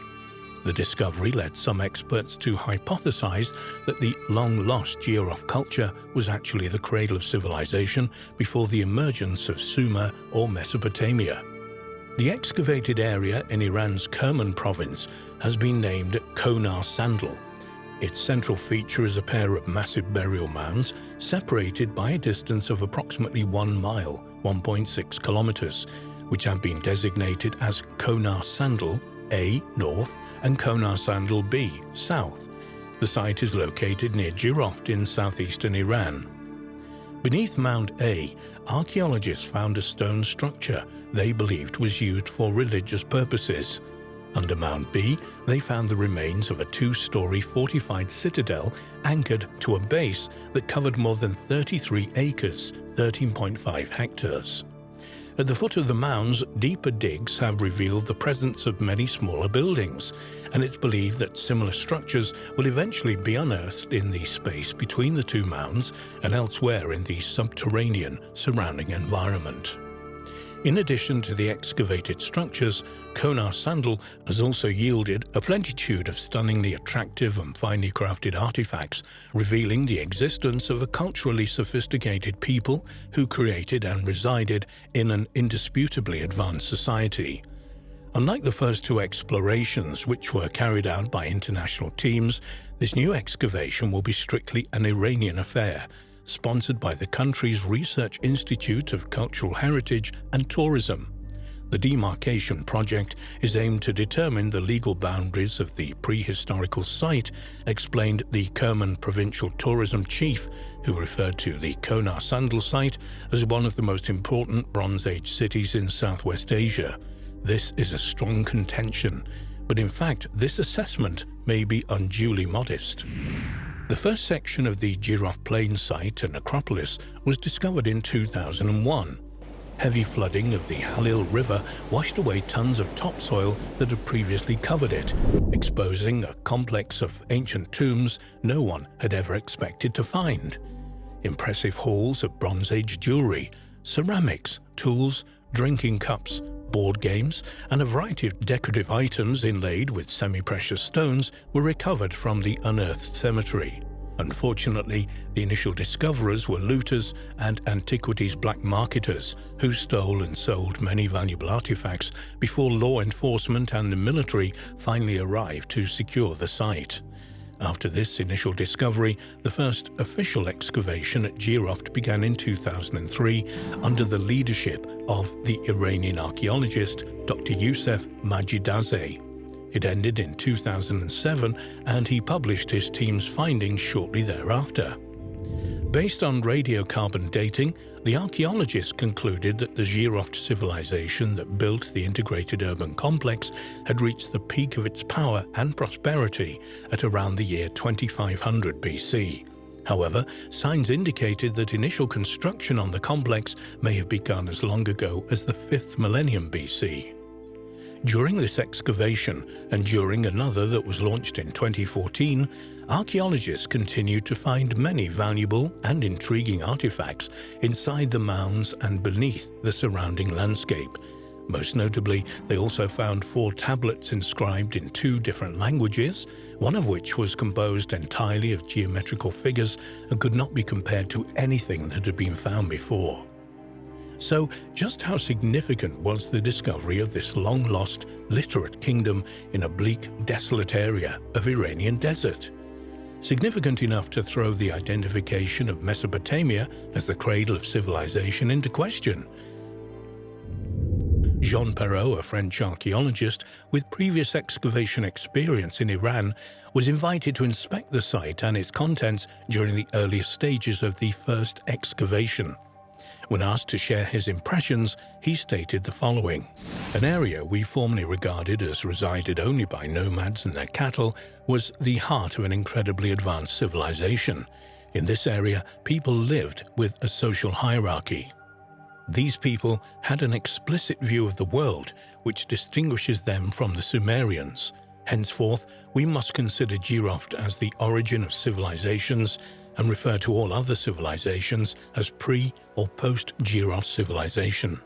The discovery led some experts to hypothesize that the long-lost Jiroft culture was actually the cradle of civilization before the emergence of Sumer or Mesopotamia. The excavated area in Iran's Kerman province has been named Konar Sandal. Its central feature is a pair of massive burial mounds separated by a distance of approximately 1 mile, 1.6 kilometers, which have been designated as Konar Sandal A, north, and Konar Sandal B, south. The site is located near Jiroft in southeastern Iran. Beneath Mound A, archaeologists found a stone structure they believed was used for religious purposes. Under Mound B, they found the remains of a 2-story fortified citadel anchored to a base that covered more than 33 acres, 13.5 hectares. At the foot of the mounds, deeper digs have revealed the presence of many smaller buildings, and it's believed that similar structures will eventually be unearthed in the space between the 2 mounds and elsewhere in the subterranean surrounding environment. In addition to the excavated structures, Konar Sandal has also yielded a plenitude of stunningly attractive and finely crafted artifacts, revealing the existence of a culturally sophisticated people who created and resided in an indisputably advanced society. Unlike the first 2 explorations, which were carried out by international teams, this new excavation will be strictly an Iranian affair, sponsored by the country's Research Institute of Cultural Heritage and Tourism. The demarcation project is aimed to determine the legal boundaries of the prehistorical site, explained the Kerman provincial tourism chief, who referred to the Konar Sandal site as one of the most important Bronze Age cities in Southwest Asia. This is a strong contention, but in fact this assessment may be unduly modest. The first section of the Jiroft Plain site and necropolis was discovered in 2001. Heavy flooding of the Halil River washed away tons of topsoil that had previously covered it, exposing a complex of ancient tombs no one had ever expected to find. Impressive hauls of Bronze Age jewelry, ceramics, tools, drinking cups, board games, and a variety of decorative items inlaid with semi-precious stones were recovered from the unearthed cemetery. Unfortunately, the initial discoverers were looters and antiquities black marketers who stole and sold many valuable artifacts before law enforcement and the military finally arrived to secure the site. After this initial discovery, the first official excavation at Jiroft began in 2003 under the leadership of the Iranian archaeologist Dr. Youssef Majidazeh. It ended in 2007, and he published his team's findings shortly thereafter. Based on radiocarbon dating, the archaeologists concluded that the Jiroft civilization that built the integrated urban complex had reached the peak of its power and prosperity at around the year 2500 BC. However, signs indicated that initial construction on the complex may have begun as long ago as the 5th millennium BC. During this excavation, and during another that was launched in 2014, archaeologists continued to find many valuable and intriguing artifacts inside the mounds and beneath the surrounding landscape. Most notably, they also found 4 tablets inscribed in 2 different languages, one of which was composed entirely of geometrical figures and could not be compared to anything that had been found before. So, just how significant was the discovery of this long-lost, literate kingdom in a bleak, desolate area of Iranian desert? Significant enough to throw the identification of Mesopotamia as the cradle of civilization into question. Jean Perrault, a French archaeologist with previous excavation experience in Iran, was invited to inspect the site and its contents during the earliest stages of the first excavation. When asked to share his impressions, he stated the following: "An area we formerly regarded as resided only by nomads and their cattle was the heart of an incredibly advanced civilization. In this area, people lived with a social hierarchy. These people had an explicit view of the world, which distinguishes them from the Sumerians. Henceforth, we must consider Jiroft as the origin of civilizations and refer to all other civilizations as pre- or post-Jiroft civilization."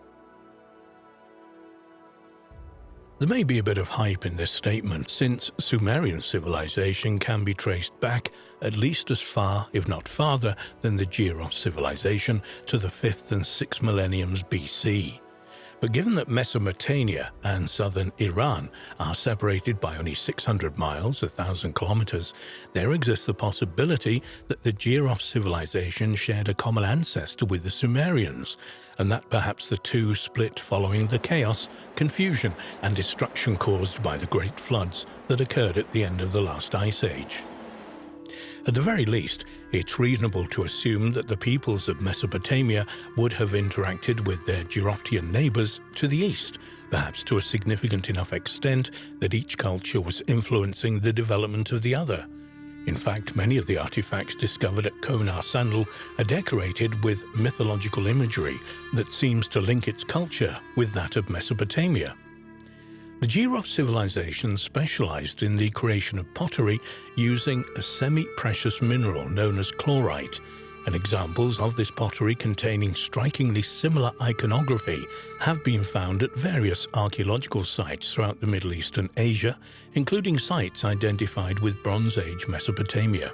There may be a bit of hype in this statement, since Sumerian civilization can be traced back at least as far, if not farther, than the Jiroft civilization to the 5th and 6th millenniums BC. But given that Mesopotamia and southern Iran are separated by only 600 miles, 1,000 kilometers, there exists the possibility that the Jiroft civilization shared a common ancestor with the Sumerians, and that perhaps the two split following the chaos, confusion, and destruction caused by the great floods that occurred at the end of the last ice age. At the very least, it's reasonable to assume that the peoples of Mesopotamia would have interacted with their Jiroftian neighbors to the east, perhaps to a significant enough extent that each culture was influencing the development of the other. In fact, many of the artifacts discovered at Konar Sandal are decorated with mythological imagery that seems to link its culture with that of Mesopotamia. The Jiroft civilization specialized in the creation of pottery using a semi-precious mineral known as chlorite, and examples of this pottery containing strikingly similar iconography have been found at various archaeological sites throughout the Middle East and Asia, including sites identified with Bronze Age Mesopotamia.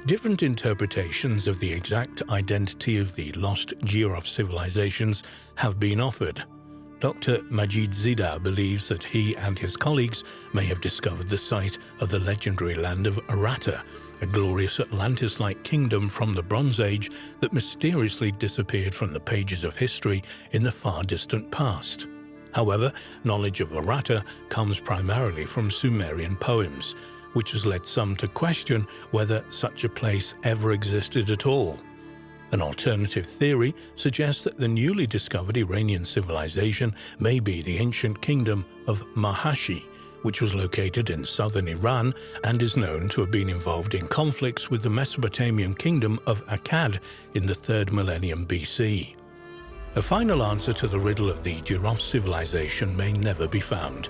Different interpretations of the exact identity of the lost Jiroft civilizations have been offered. Dr. Majid Zida believes that he and his colleagues may have discovered the site of the legendary land of Aratta, a glorious Atlantis-like kingdom from the Bronze Age that mysteriously disappeared from the pages of history in the far distant past. However, knowledge of Aratta comes primarily from Sumerian poems, which has led some to question whether such a place ever existed at all. An alternative theory suggests that the newly discovered Iranian civilization may be the ancient kingdom of Mahashi, which was located in southern Iran and is known to have been involved in conflicts with the Mesopotamian kingdom of Akkad in the 3rd millennium BC. A final answer to the riddle of the Jiroft civilization may never be found,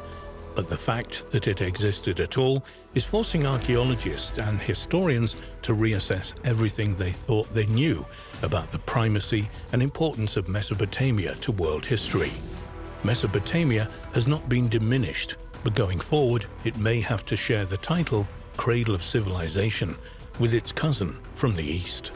but the fact that it existed at all is forcing archaeologists and historians to reassess everything they thought they knew about the primacy and importance of Mesopotamia to world history. Mesopotamia has not been diminished, but going forward, it may have to share the title Cradle of Civilization with its cousin from the east.